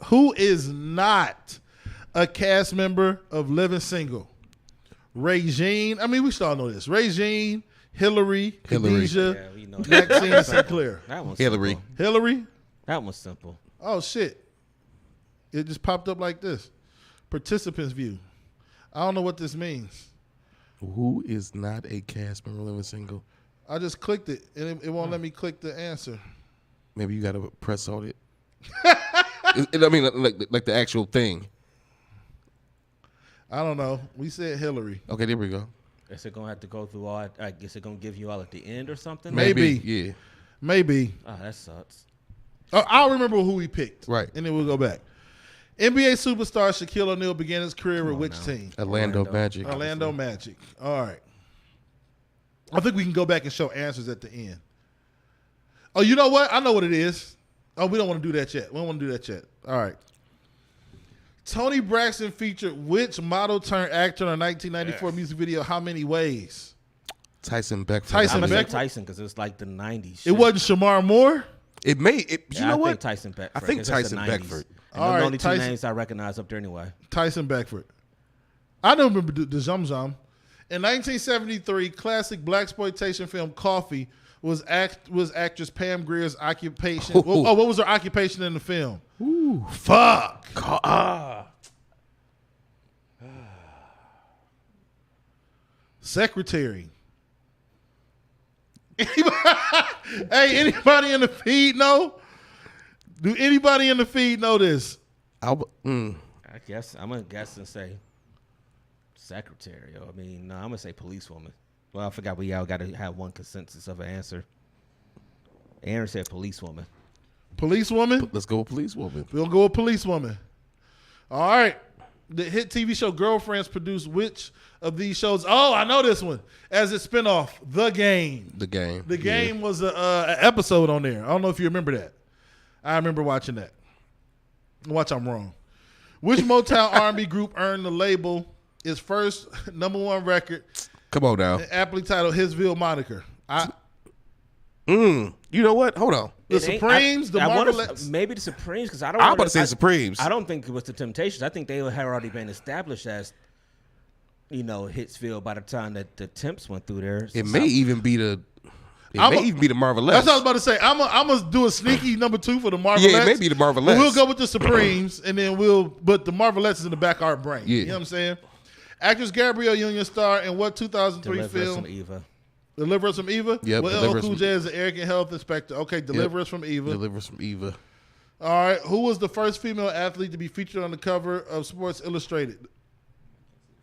a cast member of Living Single? Regine. I mean, we should all know this. Regine, Hillary. Khadijah, Yeah, we know Maxine, and Sinclair. That one's Hillary. simple. Hillary? That one's simple. Oh, shit. It just popped up like this. Participants view. I don't know what this means. Who is not a cast member living single? I just clicked it, and it won't let me click the answer. Maybe you got to press on it. I mean, like the actual thing. I don't know. We said Hillary. Okay, there we go. Is it gonna have to go through all? I guess it's gonna give you all at the end or something. Maybe. Yeah. Maybe. Oh, that sucks. I'll remember who we picked. Right. And then we'll go back. NBA superstar Shaquille O'Neal began his career with which team? Orlando Magic. Orlando Magic. All right. I think we can go back and show answers at the end. Oh, you know what? I know what it is. Oh, we don't want to do that yet. We don't want to do that yet. All right. Toni Braxton featured which model turned actor in a 1994 music video, How Many Ways? Tyson Beckford. Tyson I'm gonna say Beckford? Tyson because it's like the '90s. It wasn't Shamar Moore? It may. You Yeah, know I what? think Tyson Beckford. I think 'cause that's the Tyson 90s. Beckford. And All those right, are the only two Tyson- names I recognize up there anyway. Tyson Beckford. I don't remember the Zum Zum. In 1973, classic blaxploitation film Coffee was actress Pam Grier's occupation. Ooh. What was her occupation in the film? Ooh, fuck. Secretary. Anybody in the feed know? Do anybody in the feed know this? I guess I'm gonna guess and say secretary. I mean, no, I'm gonna say policewoman. Well, I forgot we all got to have one consensus of an answer. Aaron said policewoman. Policewoman? Let's go with policewoman. We'll go with policewoman. All right. The hit TV show Girlfriends produced which of these shows? Oh, I know this one. As its spinoff, The Game. The Game. The Game was an episode on there. I don't know if you remember that. I remember watching that. Watch, I'm wrong. Which Motown R&B group earned the label its first #1 record, Come on now. aptly titled Hitsville Moniker? You know what? Hold on. The It ain't- Supremes, the I wanna- Marvelettes. maybe the Supremes because I don't. I'm wanna- about to say Supremes. I don't think it was the Temptations. I think they had already been established as, Hitsville by the time that the Temps went through there. It may even be the. It I'm may a- even be the Marvelettes. That's what I was about to say. I'm gonna do a sneaky #2 for the Marvelettes. Yeah, it may be the Marvelettes. But we'll go with the Supremes, and then but the Marvelettes is in the back of our brain. Yeah. You know what I'm saying? Actress Gabrielle Union star in what 2003 Deliver Us film? from Eva. Deliver Us from Eva? Yep, Well, Deliver LL Us Cool from- J is the arrogant health inspector. Okay, Deliver Us from Eva. Delivers from Eva. All right. Who was the first female athlete to be featured on the cover of Sports Illustrated?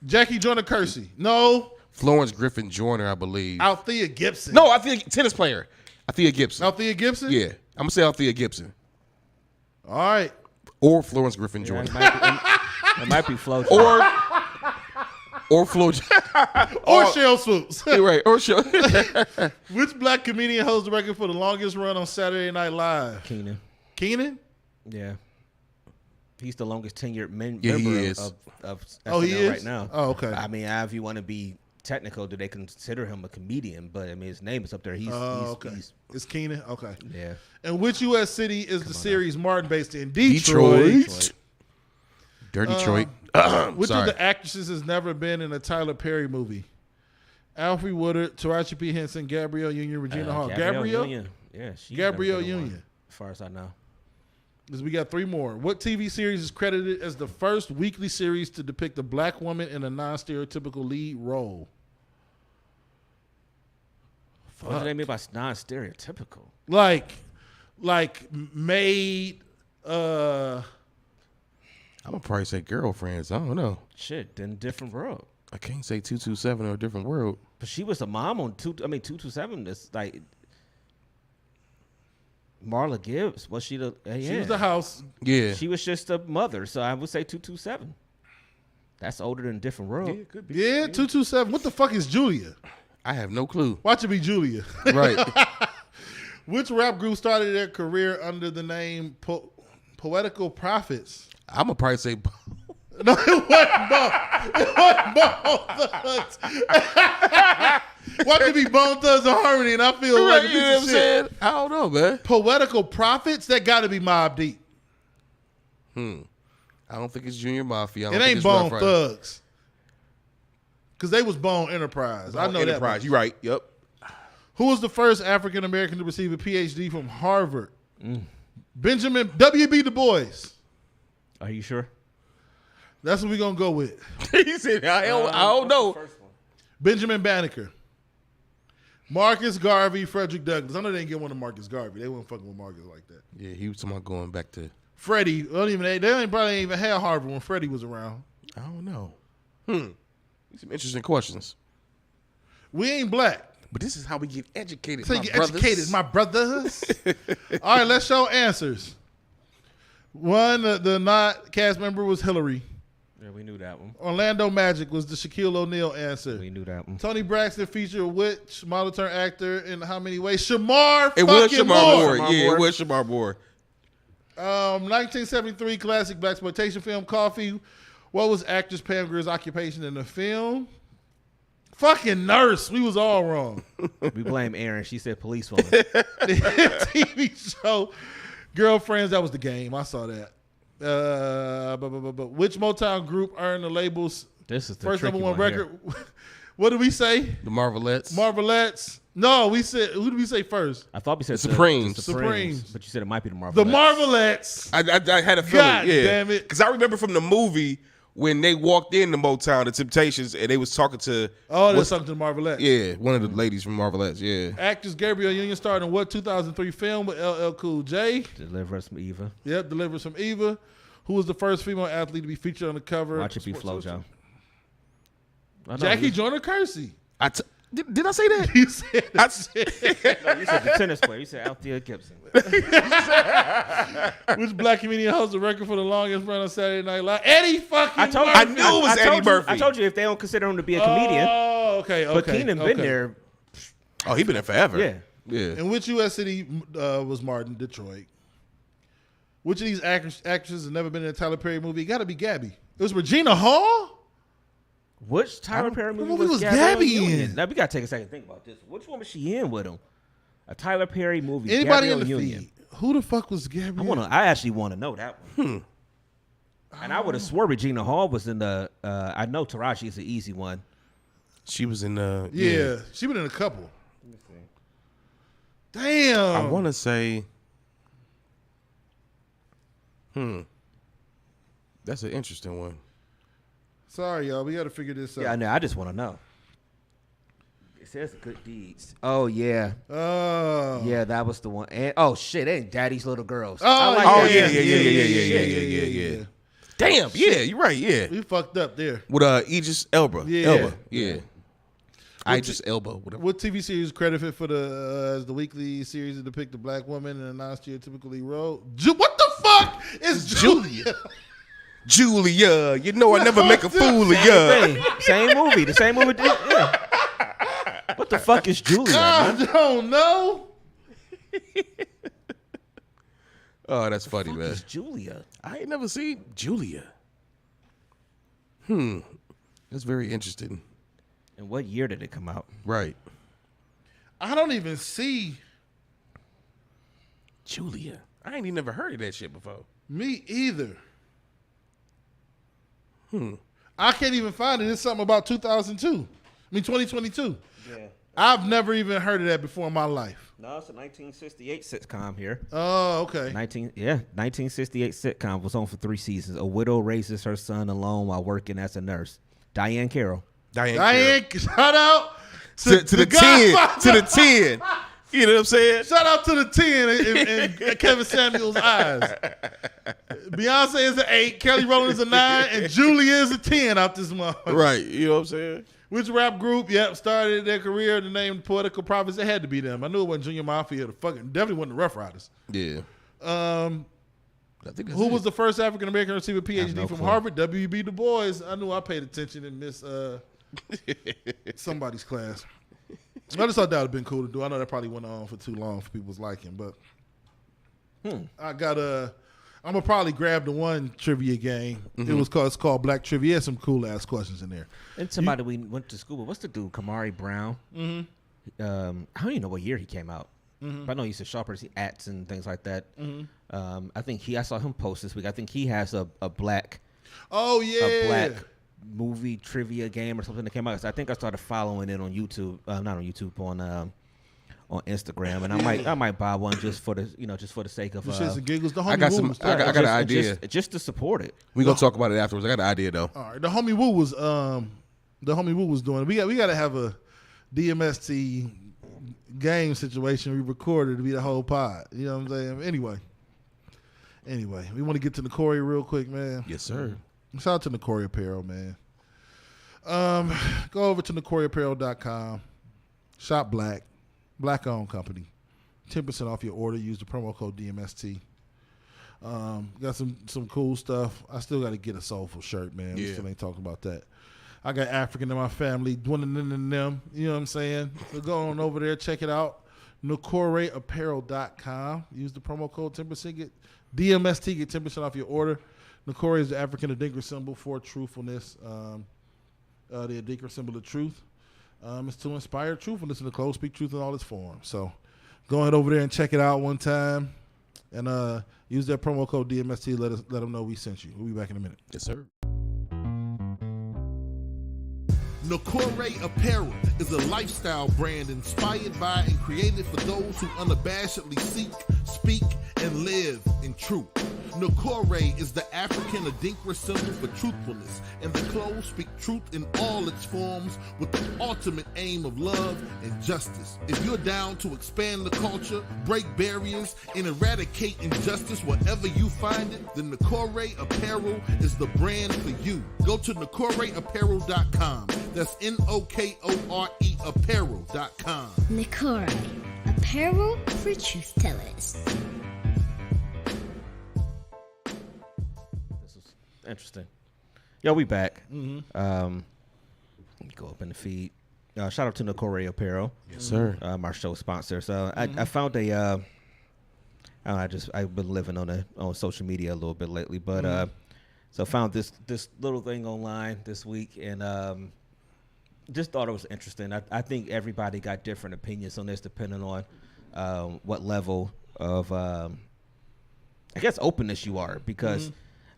Jackie Joyner-Kersee. No. Florence Griffin Joyner, I believe. Althea Gibson. No, I think tennis player. Althea Gibson. Althea Gibson? Yeah, I'm gonna say Althea Gibson All right. or Florence Griffin Yeah, Joyner it might be Flo. or Flo. Or Cheryl Swoops. Right, or Flo. Which black comedian holds the record for the longest run on Saturday Night Live? Keenan. Keenan? Yeah. He's the longest tenured Yeah, he member is. of SNL Oh, he is? right now. Oh, okay. I mean, if you want to be technical, do they consider him a comedian? But I mean, his name is up there. He's Okay. It's Keenan? Okay. yeah. And which U.S. city is the series Martin based in? Detroit. Detroit. Dirty Detroit. Which Sorry. of the actresses has never been in a Tyler Perry movie? Alfre Woodard, Taraji P. Henson, Gabrielle Union, Regina Hall. Gabrielle? Union. Yeah, she's Gabrielle never been in one, Union. as far as I know. Because we got 3 more. What TV series is credited as the first weekly series to depict a black woman in a non-stereotypical lead role? What do they mean by non-stereotypical? Like made I'm gonna probably say Girlfriends. I don't know. Shit, in different world. I can't say 227 or a different world. But she was a mom on 227. It's like Marla Gibbs. Was she the? she was the house. Yeah. She was just a mother, so I would say 227. That's older than different world. it could be. Yeah, 227. What the fuck is Julia? I have no clue. Watch it be Julia. Right. Which rap group started their career under the name Poetical Prophets? I'm gonna probably say No, it wasn't Bone. It wasn't Bone Thugs. Watch it be Bone Thugs and Harmony, and I feel like a you know piece what of I'm shit. saying? I don't know, man. Poetical Prophets, that got to be Mobb Deep. I don't think it's Junior Mafia. I don't It think ain't it's Bone Rough Rider. Thugs. Because they was Bone Enterprise. I know Enterprise. that. You're right. Yep. Who was the first African American to receive a PhD from Harvard? Benjamin W.B. Du Bois. Are you sure? That's what we're going to go with. He said, I don't know. Benjamin Banneker. Marcus Garvey, Frederick Douglass. I know they didn't get one of Marcus Garvey. They weren't fucking with Marcus like that. Yeah, he was talking about going back to. Freddie. They probably ain't even had Harvard when Freddie was around. I don't know. Some interesting questions. We ain't black. But this is how we get educated, So my you get brothers. educated, my brothers. All right, let's show answers. One, the not cast member was Hillary. Yeah, we knew that one. Orlando Magic was the Shaquille O'Neal answer. We knew that one. Tony Braxton featured which model turned actor in how many ways? Shamar It was fucking Shamar Moore. Moore. Yeah, it was Shamar Moore. 1973 classic blaxploitation film Coffee. What was actress Pam Grier's occupation in the film? Fucking nurse. We was all wrong. We blame Aaron. She said policewoman. TV show Girlfriends. That was the game. I saw that. But which Motown group earned the label's This is the first tricky number one one record? What did we say? The Marvelettes. Marvelettes. No, we said. Who did we say first? I thought we said Supremes. the Supremes. But you said it might be the Marvelettes. The Marvelettes. I had a feeling. God yeah. damn it. Because I remember from the movie when they walked into Motown, the Temptations, and they was talking to. Oh, there's something to the Marvelettes. Yeah, one of the ladies from Marvelettes. Yeah. Actress Gabrielle Union starred in what 2003 film with LL Cool J? Deliver us from Eva. Yep, Delivers from Eva. Who was the first female athlete to be featured on the cover? Watch it be FloJo. Jackie Joyner Kersey. Did I say that? You said I, No, you said the tennis player. You said Althea Gibson. which black comedian holds the record for the longest run on Saturday Night Live? Eddie fucking I told you. Murphy. I knew it was Eddie Murphy. I told you if they don't consider him to be a comedian. Oh, okay. But Keenan been there. oh, he been there forever. Yeah. Yeah. In which U.S. city was Martin? Detroit. Which of these actresses has never been in a Tyler Perry movie? It got to be Gabby. It was Regina Hall? Which Tyler Perry movie movie was Gabrielle Gabby Union? in? Now we gotta take a second to think about this. Which one was she in with him? A Tyler Perry movie. Anybody Gabrielle in the Union. feed? Who the fuck was Gabby? I actually want to know that one. And I would have swore Regina Hall was in the. I know Taraji is an easy one. She was in the. Yeah, she been in a couple. Damn. I want to say. That's an interesting one. Sorry, y'all. We got to figure this out. Yeah, I know. I just want to know. It says good deeds. Oh yeah, Oh. yeah, that was the one. And oh shit, ain't Daddy's Little Girls. Oh, I like Oh that. yeah. Damn. Yeah, you're right. Yeah. We fucked up there. With Idris Elba. Yeah. Elba. Yeah. Idris Elba. Whatever. What TV series credited for as the weekly series to depict a black woman in a non-stereotypically role? What the fuck is Julia? Julia. You know I never make a fool of ya. Same movie. The same movie. Yeah. What the fuck is Julia? I Man? don't know. Oh, that's funny, What man. is Julia? I ain't never seen Julia. That's very interesting. And what year did it come out? Right. I don't even see Julia. I ain't even never heard of that shit before. me either. I can't even find it. It's something about 2022. Yeah. I've never even heard of that before in my life. No, it's a 1968 sitcom here. Oh, okay. 1968 sitcom was on for 3 seasons. A widow raises her son alone while working as a nurse. Diane Carroll. Diane, shout out to the 10. Godfather. To the 10. You know what I'm saying? Shout out to the 10 in Kevin Samuel's eyes. Beyonce is an 8, Kelly Rowland is a 9, and Julia is a 10 out this month. Right. You know what I'm saying? Which rap group, started their career in the name Poetical Prophets? It had to be them. I knew it wasn't Junior Mafia. Definitely wasn't the Rough Riders. Yeah. I think who was the first African American to receive a PhD from Harvard? W.B. Du Bois. I knew I paid attention in Miss somebody's class. I just thought that would have been cool to do. I know that probably went on for too long for people's liking, but I I'm gonna probably grab the one trivia game. It's called Black Trivia. It has some cool ass questions in there. And somebody we went to school with. What's the dude? Kamari Brown. I don't even know what year he came out. But I know he's a sharper. He acts and things like that. I think I saw him post this week. I think he has a black. Oh yeah, a black movie trivia game or something that came out. So I think I started following it on YouTube. Not on YouTube, on Instagram, and I might buy one just for the sake of shits and giggles. The homie I got Woo some. was I got an idea. just to support it. We gonna talk about it afterwards. I got an idea though. All right, the homie Woo was doing it. We got to have a DMST game situation we recorded to be the whole pod. You know what I'm saying? Anyway, we want to get to Nicoria real quick, man. Yes, sir. Shout out to Nicoria Apparel, man. Go over to NicoriaApparel.com. Shop black-owned company. 10% off your order. Use the promo code DMST. Got some cool stuff. I still got to get a soulful shirt, man. We still ain't talking about that. I got African in my family, dwindling in them. You know what I'm saying? So go on over there, check it out. NicoriaApparel.com. Use the promo code 10%. Get DMST. Get 10% off your order. Nicoria is the African Adinkra symbol for truthfulness. The Adinkra symbol of truth. It's to inspire truthfulness in the clothes, speak truth in all its forms. So go ahead over there and check it out one time. And use that promo code DMST. Let them know we sent you. We'll be back in a minute. Yes, sir. Nicoria Apparel is a lifestyle brand inspired by and created for those who unabashedly seek, speak, and live in truth. Nicoria is the African Adinkra symbol for truthfulness, and the clothes speak truth in all its forms with the ultimate aim of love and justice. If you're down to expand the culture, break barriers, and eradicate injustice wherever you find it, then Nicoria Apparel is the brand for you. Go to NicoriaApparel.com. That's NOKORE Apparel.com. Nicoria, apparel for truth tellers. This is interesting. Yo, we back. Go up in the feed. Shout out to Nicoria Apparel. Yes, sir. Our show sponsor. So I found a. I've been living on social media a little bit lately, but so I found this little thing online this week, and just thought it was interesting. I think everybody got different opinions on this depending on what level of I guess openness you are, because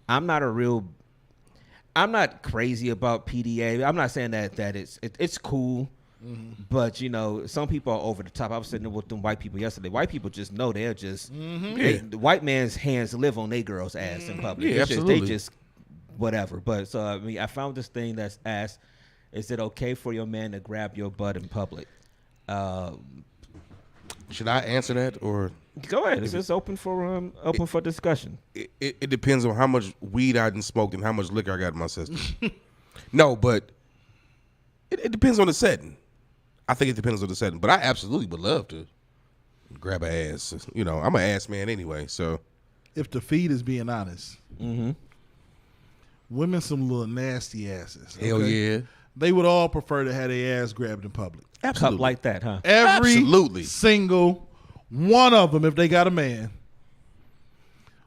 I'm not crazy about PDA. I'm not saying that it's cool, but you know, some people are over the top. I was sitting there with them white people yesterday. White people just know they're just the white man's hands live on their girl's ass in public. Yeah, absolutely. They just whatever. But so I mean, I found this thing that's asked, is it okay for your man to grab your butt in public? Should I answer that or? Go ahead. It's just open for discussion. It depends on how much weed I done smoked and how much liquor I got in my system. No, but it depends on the setting. I think it depends on the setting. But I absolutely would love to grab an ass. You know, I'm an ass man anyway. So If the feed is being honest, women some little nasty asses. hell yeah. They would all prefer to have their ass grabbed in public. Cup like that, huh? Every Absolutely. single one of them, if they got a man,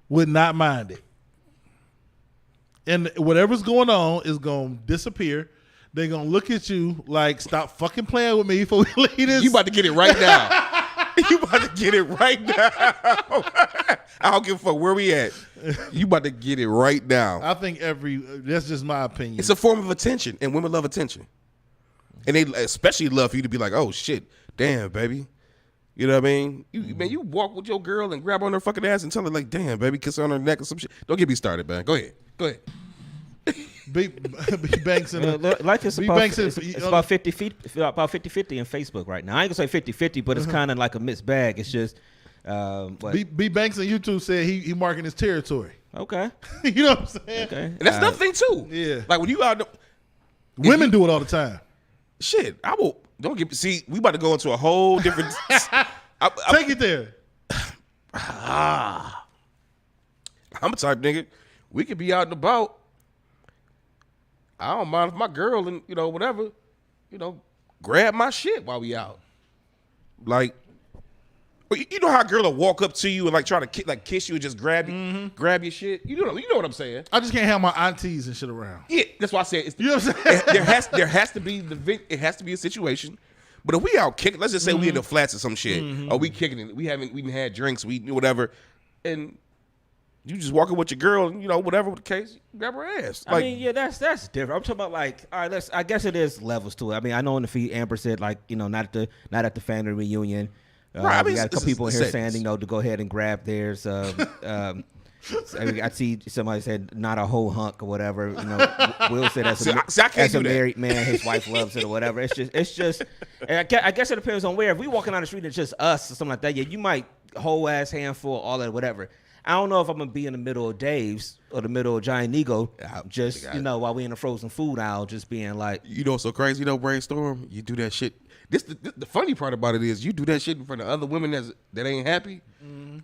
would not mind it. And whatever's going on is going to disappear. They're going to look at you like, stop fucking playing with me before we leave this. You about to get it right now. You about to get it right now. I don't give a fuck where we at. You about to get it right now. I think that's just my opinion. It's a form of attention, and women love attention. And they especially love for you to be like, oh, shit, damn, baby. You know what I mean? You walk with your girl and grab on her fucking ass and tell her, like, damn, baby, kiss her on her neck or some shit. Don't get me started, man. Go ahead. B Banks and Like it's about 50 feet, about 50-50 in Facebook right now. I ain't gonna say 50-50, but it's kind of like a mixed bag. It's just B Banks on YouTube said he marking his territory. Okay. You know what I'm saying? Okay. And that's another thing, too. Yeah. Like, when you out, Women do it all the time. shit, I will, don't get, see, we about to go into a whole different. Take it there. I'm a type nigga. We could be out and about. I don't mind if my girl and, you know, whatever, you know, grab my shit while we out. Like, You know how a girl will walk up to you and like try to kiss you and just grab your shit. You know what I'm saying. I just can't have my aunties and shit around. Yeah, that's why I said You know what I'm saying? there has to be it has to be a situation. But if we out kicking, let's just say we in the flats or some shit, or we kicking it, we done had drinks, we whatever, and you just walking with your girl, and whatever the case, grab her ass. I mean, yeah, that's different. I'm talking about like, all right, I guess it is levels to it. I mean, I know in the feed Amber said like, not at the family reunion. Right, I mean, we got a couple people here saying, to go ahead and grab theirs. I see somebody said not a whole hunk or whatever. Will said as a married man, his wife loves it or whatever. It's just. I guess it depends on where. If we walking down the street and it's just us or something like that, yeah, you might whole ass handful, all that, whatever. I don't know if I'm gonna be in the middle of Dave's or the middle of Giant Eagle, just while we in the frozen food aisle, just being like, so crazy brainstorm. You do that shit. The funny part about it is you do that shit in front of other women that ain't happy.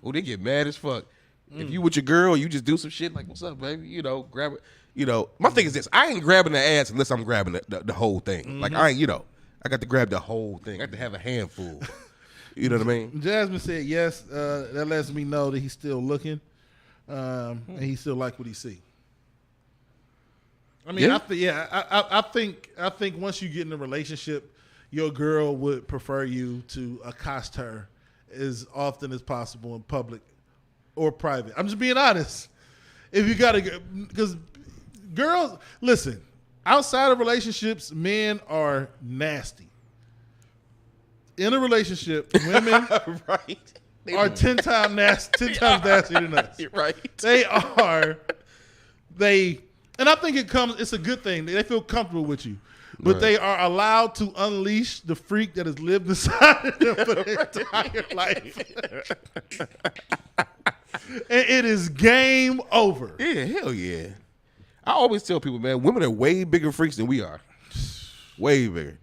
Oh, they get mad as fuck. If you with your girl, you just do some shit like, "What's up, baby?" Grab it. My thing is this: I ain't grabbing the ass unless I'm grabbing the whole thing. Like I ain't, I got to grab the whole thing. I got to have a handful. You know what I mean? Jasmine said yes. That lets me know that he's still looking, and he still like what he see. I mean, I think once you get in a relationship, your girl would prefer you to accost her as often as possible in public or private. I'm just being honest. If you gotta, because girls, listen, outside of relationships, men are nasty. In a relationship, women right. are 10 times nastier than us. You're right. And I think it's a good thing. They feel comfortable with you. But they are allowed to unleash the freak that has lived inside of them for their entire life. And it is game over. Yeah, hell yeah. I always tell people, man, women are way bigger freaks than we are. Way bigger.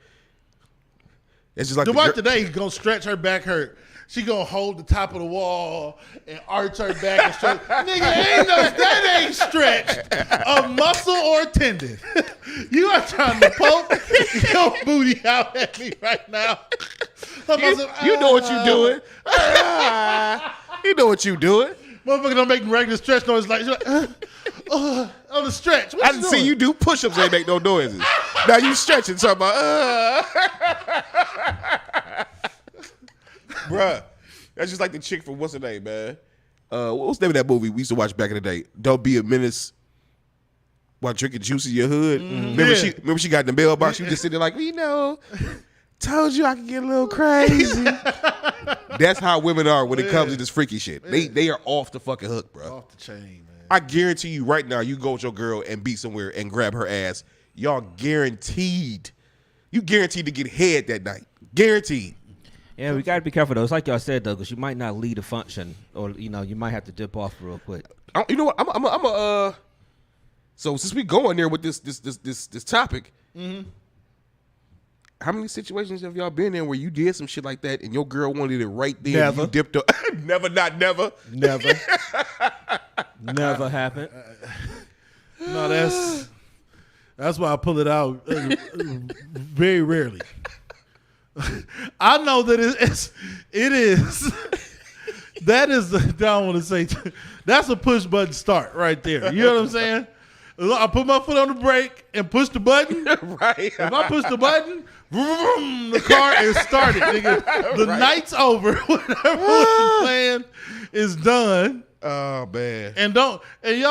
It's just like the wife today gonna stretch her back hurt. She gonna hold the top of the wall and arch her back and stretch. Nigga, that ain't stretched a muscle or a tendon. You are trying to poke your booty out at me right now. You know what you doing. You know what you doing. Motherfucker don't make regular stretch noises like on the stretch. I didn't see you do push-ups and make no noises. Now you stretching talking about bruh. That's just like the chick from what's her name, man? What was the name of that movie we used to watch back in the day? Don't Be a Menace while drinking juice in your hood. Remember she got in the mailbox, she was just sitting there like, told you I could get a little crazy. That's how women are when it comes to this freaky shit. They are off the fucking hook, bro. Off the chain, man. I guarantee you right now, you go with your girl and be somewhere and grab her ass. Y'all guaranteed. You guaranteed to get head that night. Guaranteed. Yeah, we got to be careful, though. It's like y'all said, though, because you might not lead a function or, you might have to dip off real quick. You know what? I'm so since we going there with this topic, how many situations have y'all been in where you did some shit like that and your girl wanted it right there? Never. And you dipped up. Never, not never. Never. Never happened. No, that's why I pull it out very rarely. I know that it is. That is I don't want to say. That's a push button start right there. You know what I'm saying? I put my foot on the brake and push the button. Right. If I push the button, vroom, the car is started. Nigga. The night's over. Whatever was the plan is done. Oh man. And y'all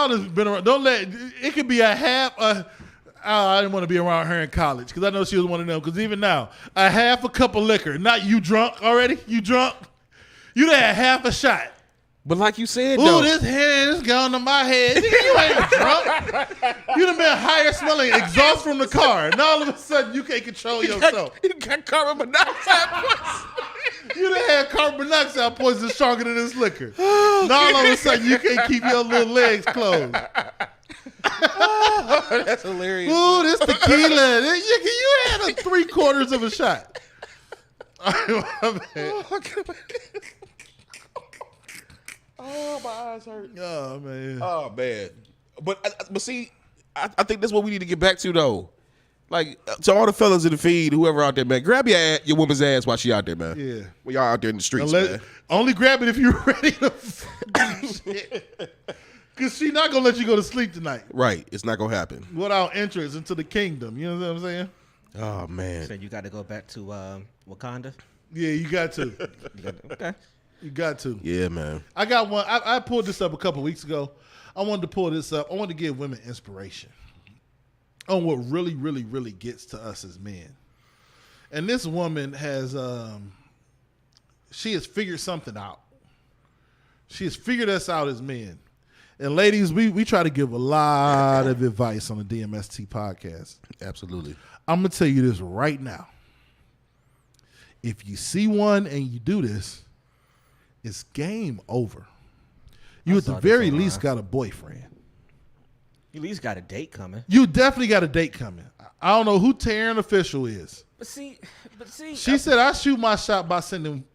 have been around. Don't let it could be a half. I didn't want to be around her in college because I know she was one of them. Because even now, a half a cup of liquor. Not you drunk already. You drunk? You done had half a shot. But like you said, ooh, this hand is going to my head. Nigga, you ain't drunk. You done been higher smelling exhaust from the car. And all of a sudden, you can't control yourself. You got carbon monoxide poison. You done had carbon monoxide poison stronger than this liquor. And all of a sudden, you can't keep your little legs closed. Oh, that's hilarious. Ooh, this tequila. You had a 3/4 of a shot. Oh, my eyes hurt. Oh, man. Oh, man. But see, I think that's what we need to get back to, though. Like, to all the fellas in the feed, whoever out there, man, grab your woman's ass while she out there, man. Yeah. When y'all out there in the streets, man. Only grab it if you're ready to do shit. Because she's not going to let you go to sleep tonight. Right. It's not going to happen. Without entrance into the kingdom. You know what I'm saying? Oh, man. So you got to go back to Wakanda? Yeah, you got to. Okay. You got to. Yeah, man. I got one. I pulled this up a couple weeks ago. I wanted to pull this up. I wanted to give women inspiration on what really, really, really gets to us as men. And this woman has, she has figured something out. She has figured us out as men. And ladies, we try to give a lot of advice on the DMST podcast. Absolutely. I'm going to tell you this right now. If you see one and you do this, it's game over. You at the very least got a boyfriend. You at least got a date coming. You definitely got a date coming. I don't know who Taryn Official is. But see. She said I shoot my shot by sending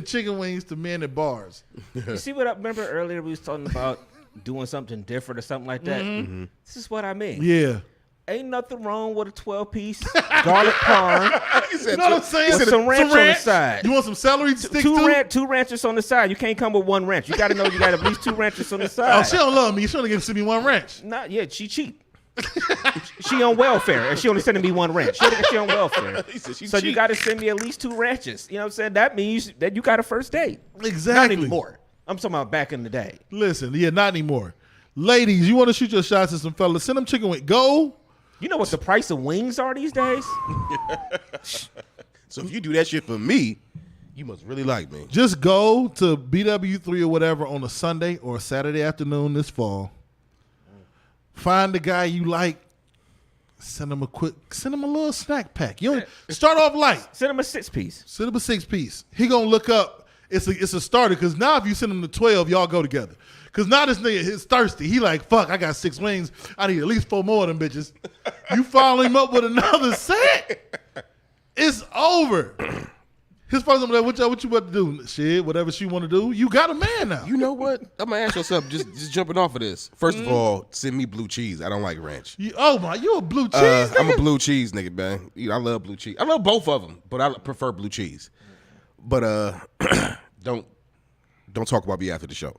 chicken wings to men at bars. You see what I remember earlier we was talking about doing something different or something like that? Mm-hmm. This is what I mean. Yeah. Ain't nothing wrong with a 12-piece garlic parm. You know what I'm saying? With some ranch on the side. You want some celery sticks too? Two ranches on the side. You can't come with one ranch. You got to know you got at least two ranches on the side. Oh, she don't love me. She only gonna send me one ranch. Not yet. She cheap. She on welfare, and she only sending me one ranch. She on welfare. So cheap. You got to send me at least two ranches. You know what I'm saying? That means that you got a first date. Exactly. Not anymore. I'm talking about back in the day. Listen, yeah, not anymore. Ladies, you want to shoot your shots at some fellas? Send them chicken wings. Go. You know what the price of wings are these days? So if you do that shit for me, you must really like me. Just go to BW3 or whatever on a Sunday or a Saturday afternoon this fall. Find the guy you like. Send him a little snack pack. You start off light. Send him a 6-piece. Send him a 6-piece. He gonna look up. It's a starter because now if you send him to 12, y'all go together. Because now this nigga is thirsty. He like, fuck, I got 6 wings. I need at least 4 more of them bitches. You follow him up with another set. It's over. His first one, what you about to do? Shit, whatever she want to do. You got a man now. You know what? I'm going to ask you something, just jumping off of this. First of all, send me blue cheese. I don't like ranch. You a blue cheese nigga? I'm a blue cheese nigga, man. I love blue cheese. I love both of them, but I prefer blue cheese. But don't talk about me after the show.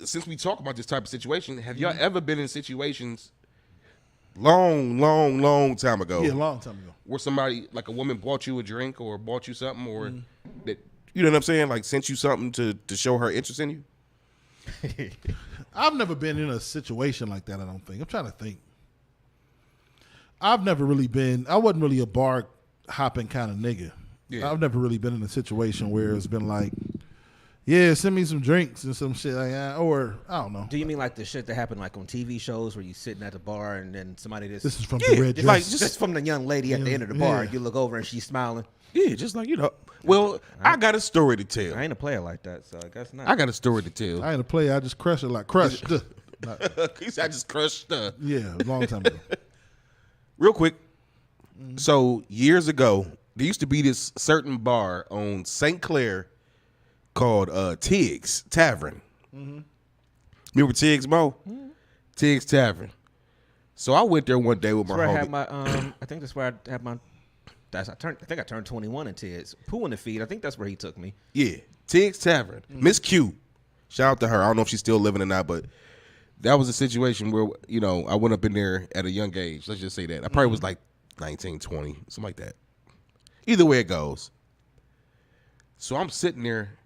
Since we talk about this type of situation, have y'all ever been in situations long time ago? Yeah, long time ago. Where somebody, like a woman, bought you a drink or bought you something, or that, you know what I'm saying, like sent you something to show her interest in you? I've never been in a situation like that, I don't think. I'm trying to think. I've never really been, I wasn't really a bar hopping kind of nigga. Yeah. I've never really been in a situation where it's been like, yeah, send me some drinks and some shit like that, or I don't know. Do you mean like the shit that happened like on TV shows where you sitting at the bar and then somebody just... This is from the red dress. Like just from the young lady at the end of the bar. You look over and she's smiling. Yeah, just like, you know. Well, I got a story to tell. I ain't a player like that, so I guess not. I got a story to tell. I ain't a player. I just crushed it like crushed. He said I just crushed her. Yeah, a long time ago. Real quick. So years ago, there used to be this certain bar on St. Clair called Tiggs Tavern. Remember Tiggs, Mo? Tiggs Tavern. So I went there one day with my homie. I think that's where I had my... I think I turned 21 in Tiggs. Pooh in the feed. I think that's where he took me. Yeah, Tiggs Tavern. Miss Q. Shout out to her. I don't know if she's still living or not, but that was a situation where, you know, I went up in there at a young age. Let's just say that. I probably was like 19, 20, something like that. Either way it goes. So I'm sitting there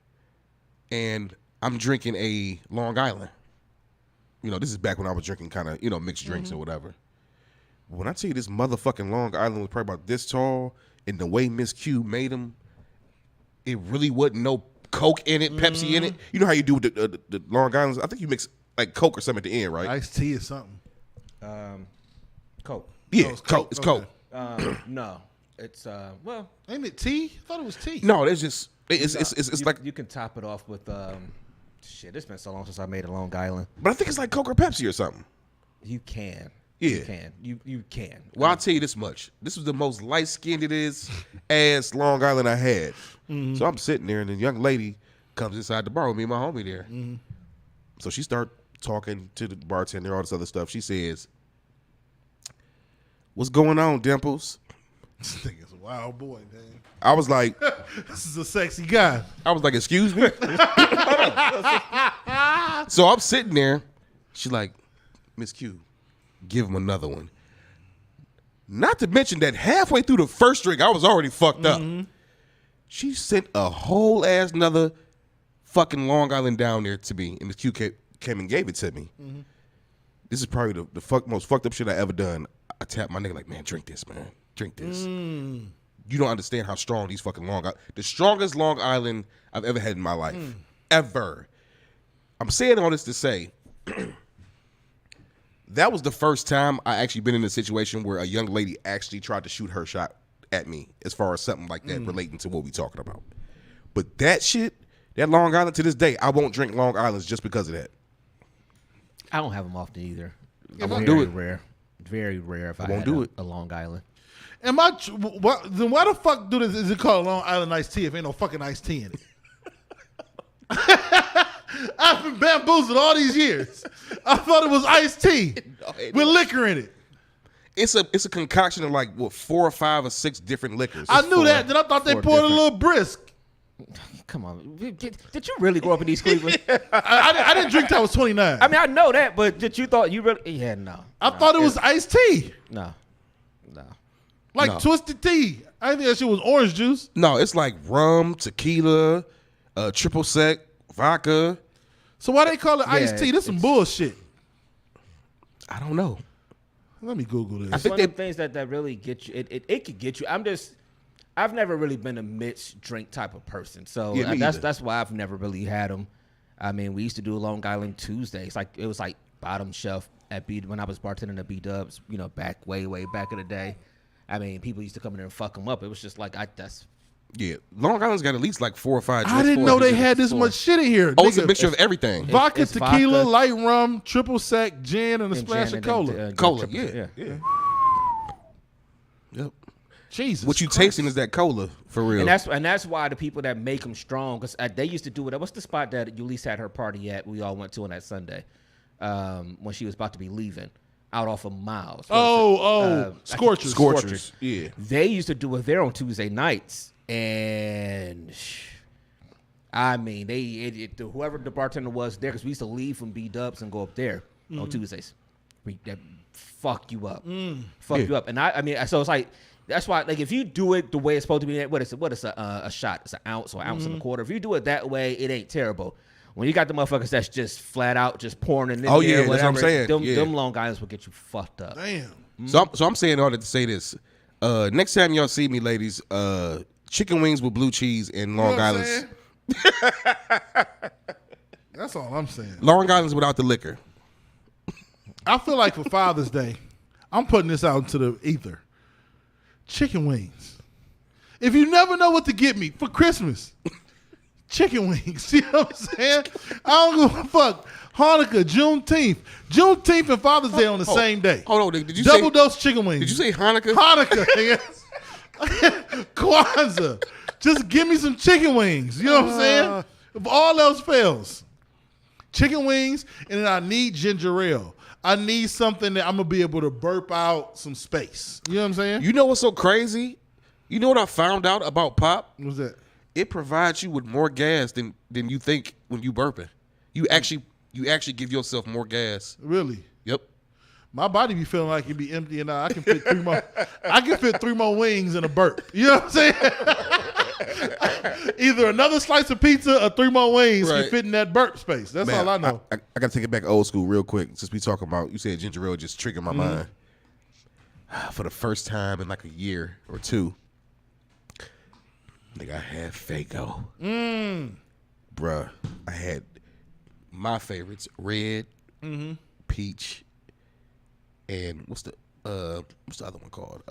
and I'm drinking a Long Island. You know, this is back when I was drinking kind of, you know, mixed drinks or whatever. When I tell you this motherfucking Long Island was probably about this tall, and the way Miss Q made them, it really wasn't no Coke in it, Pepsi in it. You know how you do with the Long Islands? I think you mix like Coke or something at the end, right? Iced tea or something. Coke. Yeah, it's Coke. It's Coke. No, it's well. Ain't it tea? I thought it was tea. No, it's just it's like you can top it off with shit. It's been so long since I made a Long Island. But I think it's like Coke or Pepsi or something. You can. Yeah. You can. You can. Well, I'll tell you this much. This was the most light-skinned it is ass Long Island I had. So I'm sitting there, and the young lady comes inside the bar with me and my homie there. So she start talking to the bartender, all this other stuff. She says, "What's going on, Dimples?" This nigga's a wild boy, man. I was like, This is a sexy guy. I was like, "Excuse me." So I'm sitting there. She's like, "Miss Q, give him another one." Not to mention that halfway through the first drink, I was already fucked up. She sent a whole ass another fucking Long Island down there to me, and Miss Q came and gave it to me. This is probably the most fucked up shit I ever done. I tapped my nigga like, "Man, drink this, man. Drink this." You don't understand how strong these fucking the strongest Long Island I've ever had in my life. Ever. I'm saying all this to say, that was the first time I actually been in a situation where a young lady actually tried to shoot her shot at me as far as something like that relating to what we talking about. But that shit, that Long Island, to this day, I won't drink Long Islands just because of that. I don't have them often either. I won't do it. Rare. Very rare if I won't had do it. a Long Island. Then why the fuck is it called Long Island iced tea if ain't no fucking iced tea in it? I've been bamboozled all these years. I thought it was iced tea with liquor in it. It's a concoction of like 4 or 5 or 6 different liquors. I knew that. Then I thought they poured a little brisk. Come on. Did you really grow up in East Cleveland? I didn't drink till I was 29. I mean, I know that, but did you thought you really? Yeah, no. I thought it was iced tea. No. Like twisted tea. I didn't think that shit was orange juice. No, it's like rum, tequila, triple sec, vodka. So why they call it iced tea? This some bullshit. I don't know. Let me Google this. I think one of the things that really get you. It could get you. I've never really been a mixed drink type of person, so that's why I've never really had them. I mean, we used to do Long Island Tuesdays. It was like bottom shelf at B when I was bartending at B Dubs. You know, way back in the day. I mean, people used to come in there and fuck them up. It was just like Long Island's got at least like 4 or 5 drinks. I didn't know they had this much shit in here. Oh, it's a mixture of everything. Vodka, it's tequila, vodka, light rum, triple sec, gin, and a splash of cola. Cola, yeah. Yep. Jesus. What you Christ. tasting is that cola for real. And that's why the people that make them strong, because they used to do it. What's the spot that Ulysses had her party at? We all went to on that Sunday when she was about to be leaving. Out off of Miles. Scorchers. Scorchers. Yeah. They used to do it there on Tuesday nights. And I mean, whoever the bartender was there, because we used to leave from B-Dubs and go up there on Tuesdays. That fuck you up. Fuck you up. And I mean, so it's like, that's why, like, if you do it the way it's supposed to be, what is a shot? It's an ounce or ounce and a quarter. If you do it that way, it ain't terrible. When you got the motherfuckers that's just flat out just pouring in there, yeah, that's what I'm saying. Them Long Islands will get you fucked up. Damn. So I'm saying all that to say this. Next time y'all see me, ladies, chicken wings with blue cheese and Long Islands. That's all I'm saying. Long Islands without the liquor. I feel like for Father's Day, I'm putting this out into the ether. Chicken wings. If you never know what to get me for Christmas, chicken wings. You know what I'm saying? I don't give a fuck. Hanukkah, Juneteenth and Father's Day on the same day. Hold on, did you double dose chicken wings? Did you say Hanukkah? Hanukkah, nigga. Kwanzaa. Just give me some chicken wings. You know what I'm saying? If all else fails, chicken wings, and then I need ginger ale. I need something that I'm gonna be able to burp out some space. You know what I'm saying? You know what's so crazy? You know what I found out about pop? What's that? It provides you with more gas than you think when you burping. You actually give yourself more gas. Really? Yep. My body be feeling like it be empty, and I can fit 3 more. I can fit 3 more wings in a burp. You know what I'm saying? Either another slice of pizza or 3 more wings can fit in that burp space. That's all I know. I got to take it back old school real quick. Since we talking about, you said ginger ale just triggered my mind. For the first time in like a year or 2, I think I had Faygo. Bruh, I had my favorites: red, peach, and what's the other one called?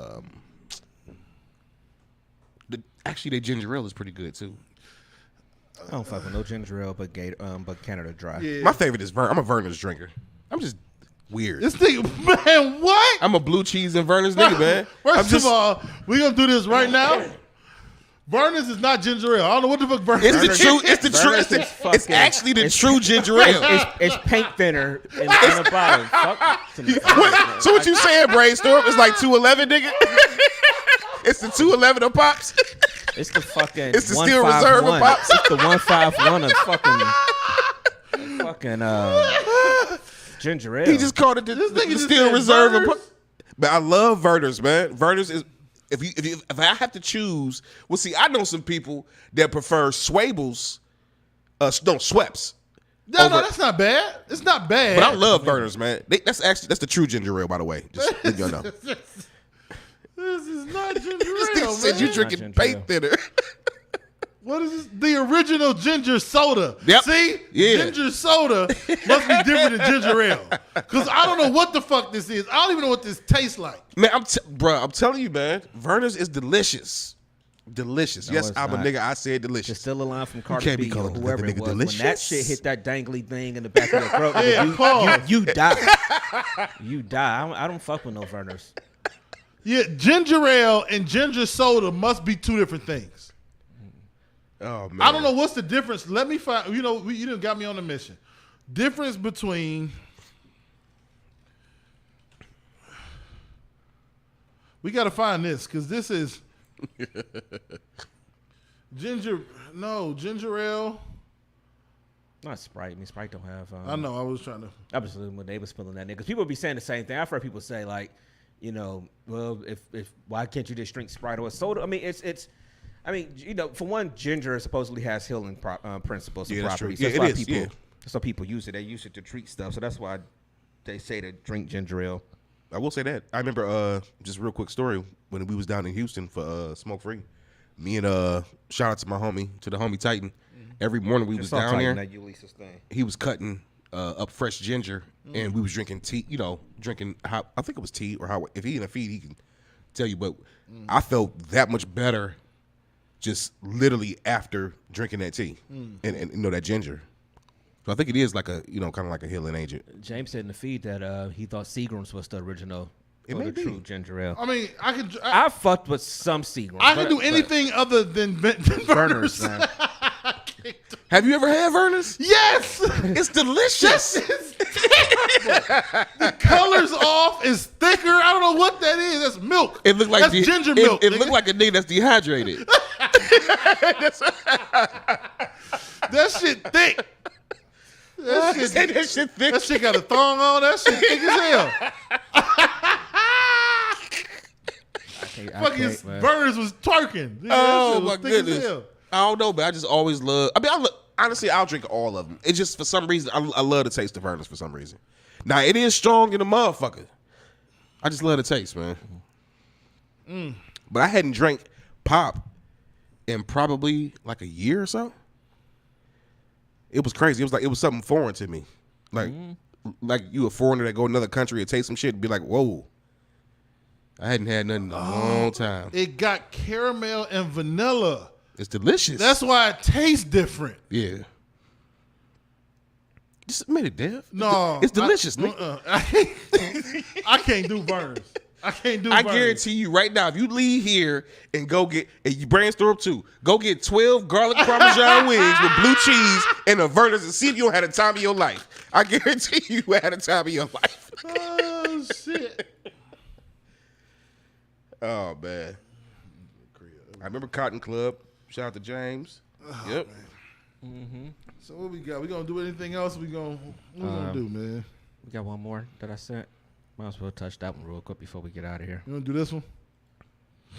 Actually, their ginger ale is pretty good too. I don't fuck with no ginger ale, but Canada Dry. Yeah. My favorite is Vern. I'm a Vernon's drinker. I'm just weird. This nigga, man, what? I'm a blue cheese and Vernon's nigga, man. First of all, we gonna do this right now. Vernors is not ginger ale. I don't know what the fuck Vernors It's the is. true. It's the true. Vernors is It's fucking- actually the true ginger ale. It's paint thinner in a bottle. Fuck. So what you saying, Brainstorm? It's like 211, nigga. It's the 211 of pops. It's the fucking. It's the Steel Reserve of 151. Pops. It's the 151 of fucking ginger ale. He just called it the nigga just Steel said Reserve of Vernors? pops. But I love Vernors, man. Vernors is if I have to choose. Well, see, I know some people that prefer Swables. Schweppes. No, that's not bad. It's not bad. But I love Vernors, man. That's the true ginger ale, by the way. Just let y'all know. This is not ginger This nigga ale, said you man. drinking Not ginger paint thinner. What is this? The original ginger soda. Yep. See? Yeah. Ginger soda must be different than ginger ale. Because I don't know what the fuck this is. I don't even know what this tastes like. Man, I'm telling you, man. Vernors is delicious. Delicious. Yes, it's I'm not. a nigga. I said delicious. Just still a line from Cardi can't be B or calling whoever the it nigga was. When that delicious. shit hit that dangly thing in the back of your throat, Yeah, you die. You die. I don't fuck with no Vernors. Yeah, ginger ale and ginger soda must be two different things. Oh man. I don't know what's the difference. Let me find. You know, you done got me on a mission. Difference between. We got to find this because this is ginger ale. Not Sprite. I mean, Sprite don't have. I know. I was trying to. I was when they was spilling that nigga. Because people be saying the same thing. I've heard people say like, you know, well, if why can't you just drink Sprite or soda? I mean, it's. I mean, you know, for one, ginger supposedly has healing principles and Yeah, that's true. properties. Yeah, That's why it is, people. yeah. That's why people use it. They use it to treat stuff. So that's why they say to drink ginger ale. I will say that. I remember just a real quick story when we was down in Houston for Smoke Free. Me and shout out to my homie, to the homie Titan. Every morning we was Saw down Titan there. at Ulysses thing. He was cutting up fresh ginger, and we was drinking tea. You know, drinking hot. I think it was tea or how. If he in a feed, he can tell you. But I felt that much better, just literally after drinking that tea and you know that ginger. So I think it is like a kind of like a healing agent. James said in the feed that he thought Seagram's was the original. It or may the be. true ginger ale. I mean, I fucked with some Seagram's. I can do anything other than Burners, Vernors. man. Have you ever had Vernors? Yes, It's delicious. the color's off. It's thicker. I don't know what that is. That's milk. It looked like that's ginger milk. It nigga. looked like a nigga that's dehydrated. That shit thick. That shit, That shit thick. that shit got a thong on. That shit thick as hell. Fucking Vernors was twerking. Yeah, that Oh shit was my thick as goodness! hell. I don't know, but I just always love. I mean, honestly, I'll drink all of them. It's just for some reason I love the taste of Vernors for some reason. Now it is strong in the motherfucker. I just love the taste, man. But I hadn't drank pop in probably like a year or so. It was crazy. It was something foreign to me. Like you a foreigner that go to another country and taste some shit and be like, whoa. I hadn't had nothing in a long time. It got caramel and vanilla. It's delicious. That's why it tastes different. Yeah. Just admit it, Dev. No, It's delicious, nigga. I can't do Vernors. I can't do. I Vernors. guarantee you right now, if you leave here and go get, and you brainstorm too, go get 12 garlic Parmesan wings with blue cheese and a Vernors and see if you don't have the time of your life. I guarantee you had the time of your life. Oh shit. Oh, man. I remember Cotton Club. Shout out to James. Yep. So what we got? We gonna do anything else? What we gonna do, man? We got one more that I sent. Might as well touch that one real quick before we get out of here. You wanna do this one?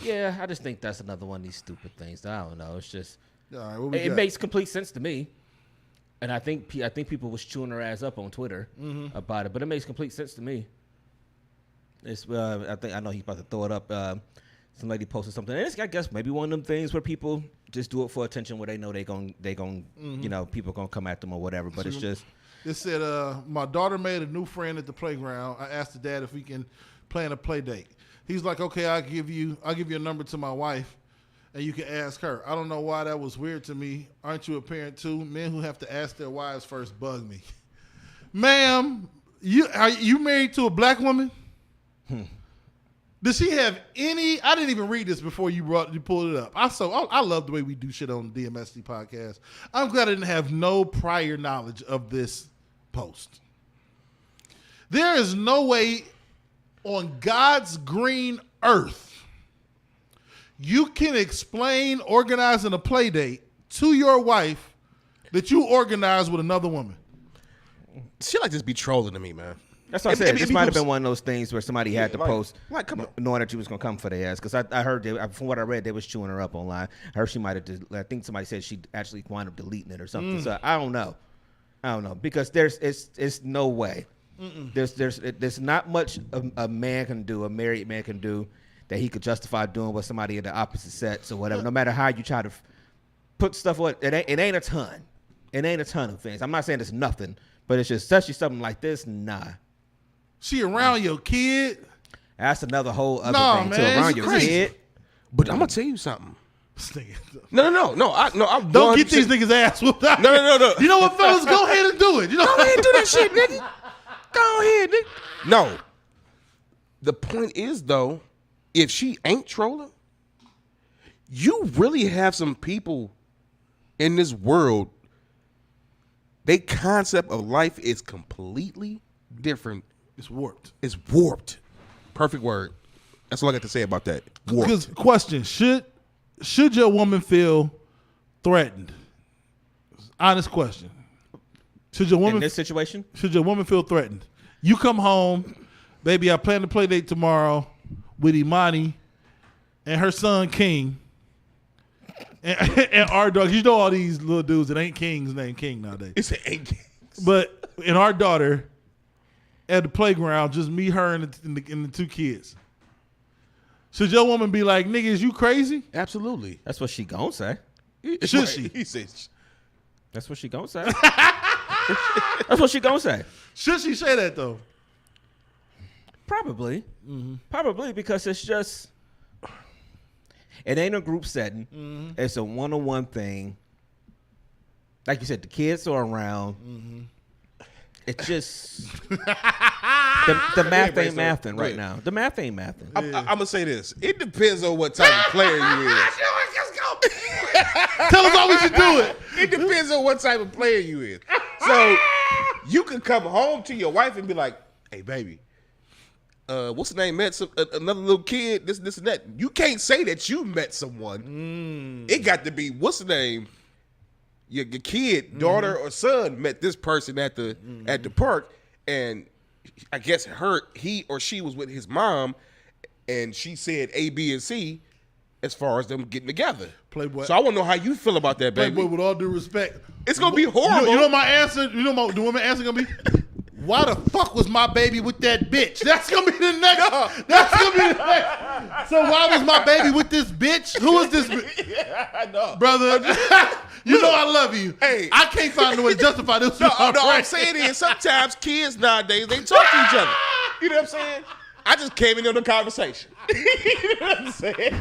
Yeah, I just think that's another one of these stupid things. I don't know. It's just All right. What we it got? makes complete sense to me, and I think people was chewing their ass up on Twitter about it, but it makes complete sense to me. It's I know he's about to throw it up. Some lady posted something. And it's, I guess maybe one of them things where people just do it for attention, where they know they gon' you know, people gonna come at them or whatever. But it's just It said, my daughter made a new friend at the playground. I asked the dad if we can plan a play date. He's like, okay, I'll give you a number to my wife, and you can ask her. I don't know why that was weird to me. Aren't you a parent too? Men who have to ask their wives first bug me. Ma'am, are you married to a black woman? Does she have any? I didn't even read this before you pulled it up. I love the way we do shit on the DMST podcast. I'm glad I didn't have no prior knowledge of this post. There is no way on God's green earth you can explain organizing a play date to your wife that you organized with another woman. She like just be trolling to me, man. That's what I said. This might have been one of those things where somebody had to post, come on, knowing that you was gonna come for their ass. Because I heard from what I read, they was chewing her up online. I heard she might have. I think somebody said she actually wound up deleting it or something. So I don't know. Because it's no way. There's not much a man can do, a married man can do, that he could justify doing with somebody in the opposite sex or whatever. No matter how you try to put stuff on, it ain't a ton. It ain't a ton of things. I'm not saying it's nothing, but it's just especially something like this. Nah. She around your kid? That's another whole other thing, man, too. Around your kid. But I'm gonna tell you something. No. I'm don't get these niggas ass whooped out. No. You know what, fellas? Go ahead and do it. Go ahead and do that shit, nigga. Go ahead, nigga. No. The point is, though, if she ain't trolling, you really have some people in this world, their concept of life is completely different. It's warped. It's warped. Perfect word. That's all I got to say about that. Because question, should your woman feel threatened? Honest question. Should your woman in this situation? Should your woman feel threatened? You come home, baby, I plan to play date tomorrow with Imani and her son King and our dog. You know all these little dudes that ain't kings named King nowadays. It's ain't kings. But and our daughter at the playground, just me, her, and the two kids. Should your woman be like, nigga, is you crazy? Absolutely. That's what she gonna say. Should she? He says. That's what she gonna say. That's what she gonna say. Should she say that though? Probably. Mm-hmm. Probably because it's just, it ain't a group setting. Mm-hmm. It's a one-on-one thing. Like you said, the kids are around. Mm-hmm. It's just the math ain't mathing right now. The math ain't mathing. I'm gonna say this. It depends on what type of player you is. Tell us how we should do it. It depends on what type of player you is. So you can come home to your wife and be like, "Hey, baby, what's the name? Met another little kid. This and that." You can't say that you met someone. It got to be what's the name? Your kid, daughter, or son met this person at the park, and I guess he or she was with his mom, and she said A, B, and C as far as them getting together. Playboy. So I want to know how you feel about that, baby. Playboy, with all due respect, it's gonna be horrible. You know my answer. You know the woman answer gonna be, why the fuck was my baby with that bitch? That's gonna be the next. That's gonna be the next. So why was my baby with this bitch? Who is this bitch? Yeah, I know, brother. You know I love you. Hey, I can't find a way to justify this. No, I'm saying is sometimes kids nowadays they talk to each other. You know what I'm saying? I just came in on the conversation. You know what I'm saying?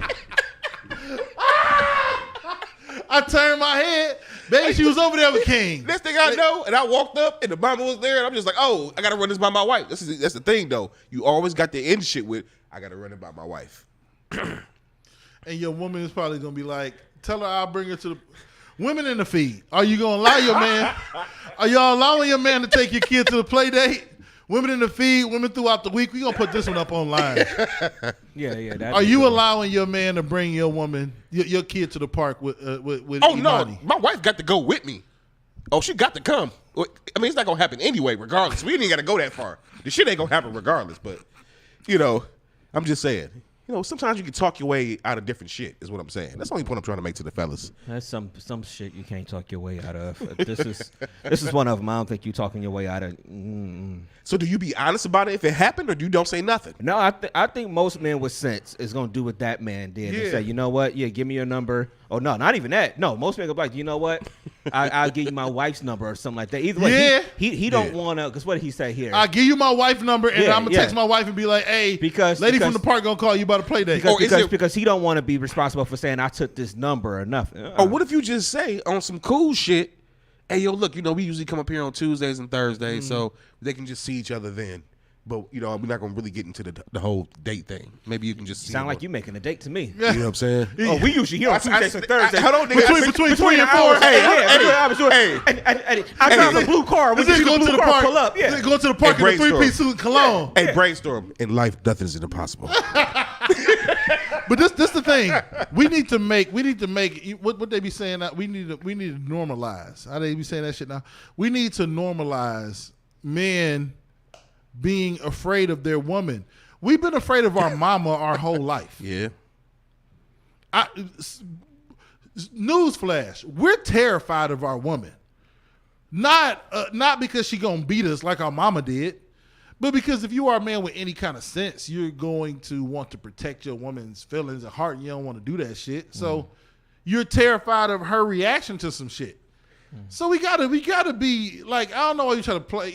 I turned my head. Baby, she was over there with King. Next thing I know, and I walked up, and the mama was there, and I'm just like, oh, I got to run this by my wife. That's the thing, though. You always got the end shit with, I got to run it by my wife. And your woman is probably going to be like, tell her I'll bring her to the... Women in the feed. Are you going to allow your man... Are y'all allowing your man to take your kid to the play date? Women in the feed, women throughout the week. We're going to put this one up online. Yeah. Are you allowing your man to bring your woman, your kid to the park with Oh, Imani? no. My wife got to go with me. Oh, she got to come. I mean, it's not going to happen anyway, regardless. We ain't even got to go that far. The shit ain't going to happen regardless. But, I'm just saying. Sometimes you can talk your way out of different shit, is what I'm saying. That's the only point I'm trying to make to the fellas. That's some shit you can't talk your way out of. This is one of them. I don't think you talking your way out of. So do you be honest about it if it happened, or you don't say nothing? No, I think most men with sense is gonna do what that man did and say, you know what? Yeah, give me your number. Oh no, not even that. No, most men go like, you know what? I'll give you my wife's number or something like that. Either way, he don't want to. Because what did he say here? I'll give you my wife's number, and I'm gonna text my wife and be like, hey, because lady from the park gonna call you about a play date. Because he don't want to be responsible for saying I took this number or nothing. Or what if you just say on some cool shit, hey, yo, look, we usually come up here on Tuesdays and Thursdays, so they can just see each other then. But we're not gonna really get into the whole date thing. Maybe you can just Sound like you making a date to me. You know what I'm saying? Oh, we usually hear on Tuesdays and Thursdays. Hold on, nigga. Between 3 and 4. I drive a blue car. We just go to the park. Pull up. Yeah. Go to the park in a 3-piece suit and cologne. Hey, brainstorm. In life, nothing is impossible. But this the thing. We need to make what they be saying. We need to normalize. How they be saying that shit now? We need to normalize men being afraid of their woman. We've been afraid of our mama our whole life. Yeah. Newsflash: we're terrified of our woman. Not because she gonna beat us like our mama did, but because if you are a man with any kind of sense, you're going to want to protect your woman's feelings and heart. And you don't want to do that shit. So you're terrified of her reaction to some shit. So we gotta be like, I don't know why you try to play.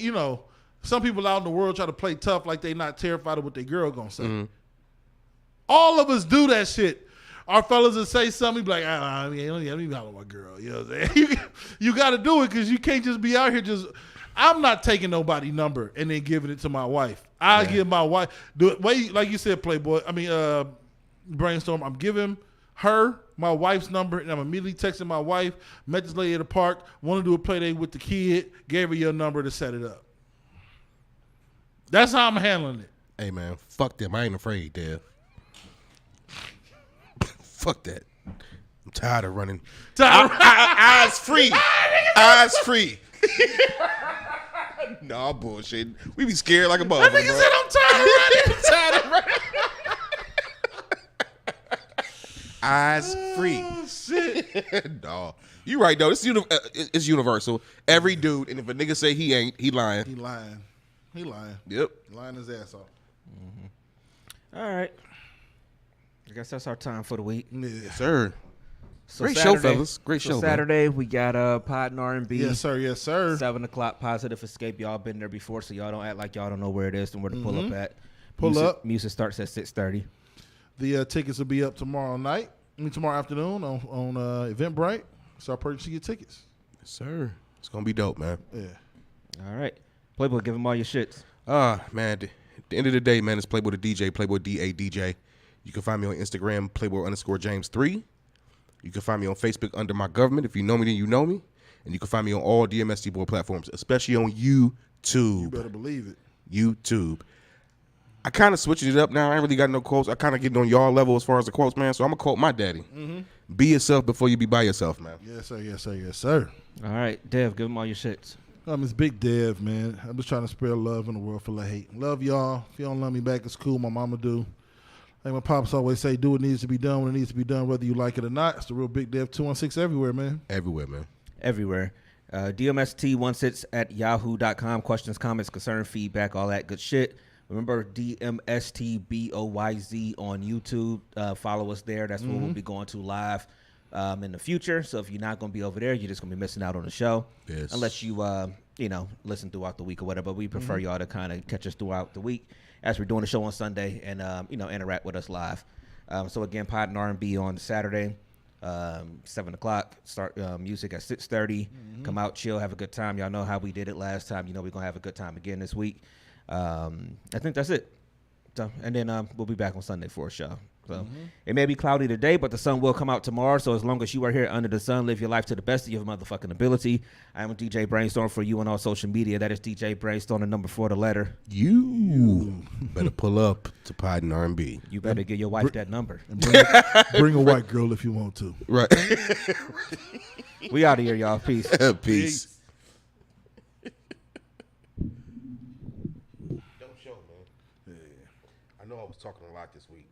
Some people out in the world try to play tough like they not terrified of what their girl gonna say. All of us do that shit. Our fellas will say something, be like, I don't even know my girl. You know what I'm saying? You got to do it because you can't just be out here just. I'm not taking nobody's number and then giving it to my wife. I give my wife the way, like you said, Playboy. Brainstorm. I'm giving her my wife's number and I'm immediately texting my wife. Met this lady at the park. Want to do a play date with the kid. Gave her your number to set it up. That's how I'm handling it. Hey man, fuck them. I ain't afraid, Dev. Fuck that. I'm tired of running. Eyes free. Eyes free. Nah, bullshit. We be scared like a motherfucker. That nigga said I'm tired of running. Eyes free. Oh, shit. No. You right, though. It's universal. Every dude, and if a nigga say he ain't, he lying. He lying. Yep. Lying his ass off. All right. I guess that's our time for the week. Yes, sir. So Great show, fellas. Great show, man. Saturday, we got Pod and R&B. Yes, sir. 7:00 Positive Escape. Y'all been there before, so y'all don't act like y'all don't know where it is and where to pull up at. Music starts at 6:30. The tickets will be up tomorrow afternoon on Eventbrite. Start purchasing your tickets. Yes, sir. It's going to be dope, man. Yeah. All right. Playboy, give them all your shits. Man, at the end of the day, man, it's Playboy the DJ, Playboy DA. You can find me on Instagram, Playboy_James3. You can find me on Facebook under my government. If you know me, then you know me. And you can find me on all DMST board platforms, especially on YouTube. You better believe it. YouTube. I kind of switching it up now. I ain't really got no quotes. I kind of getting on y'all level as far as the quotes, man. So I'm going to quote my daddy. Mm-hmm. Be yourself before you be by yourself, man. Yes, sir. Yes, sir. Yes, sir. All right. Dev, give them all your shits. It's Big Dev, man. I'm just trying to spread love in a world full of hate. Love y'all. If you don't love me back, it's cool. My mama do. Like my pops always say, do what needs to be done when it needs to be done, whether you like it or not. It's the real Big Dev 216 everywhere, man. Everywhere, man. Everywhere. DMST16@yahoo.com. Questions, comments, concern, feedback, all that good shit. Remember DMSTBOYZ on YouTube. Follow us there. That's where we'll be going to live in the future. So if you're not going to be over there, you're just going to be missing out on the show. Yes. Unless you, listen throughout the week or whatever. But we prefer y'all to kind of catch us throughout the week as we're doing the show on Sunday and, interact with us live. So again, Pod and R&B on Saturday, 7:00. Start music at 6:30. Come out, chill, have a good time. Y'all know how we did it last time. You know we're going to have a good time again this week. I think that's it. So, and then we'll be back on Sunday for a show. So it may be cloudy today, but the sun will come out tomorrow. So as long as you are here under the sun, live your life to the best of your motherfucking ability. I am DJ Brainstorm for you on all social media. That is DJ Brainstorm, the number 4, the letter. You better pull up to Pod and R&B. You better give your wife that number. Bring a white girl if you want to. Right. We out of here, y'all. Peace. Peace. Don't show, man. I know I was talking a lot this week.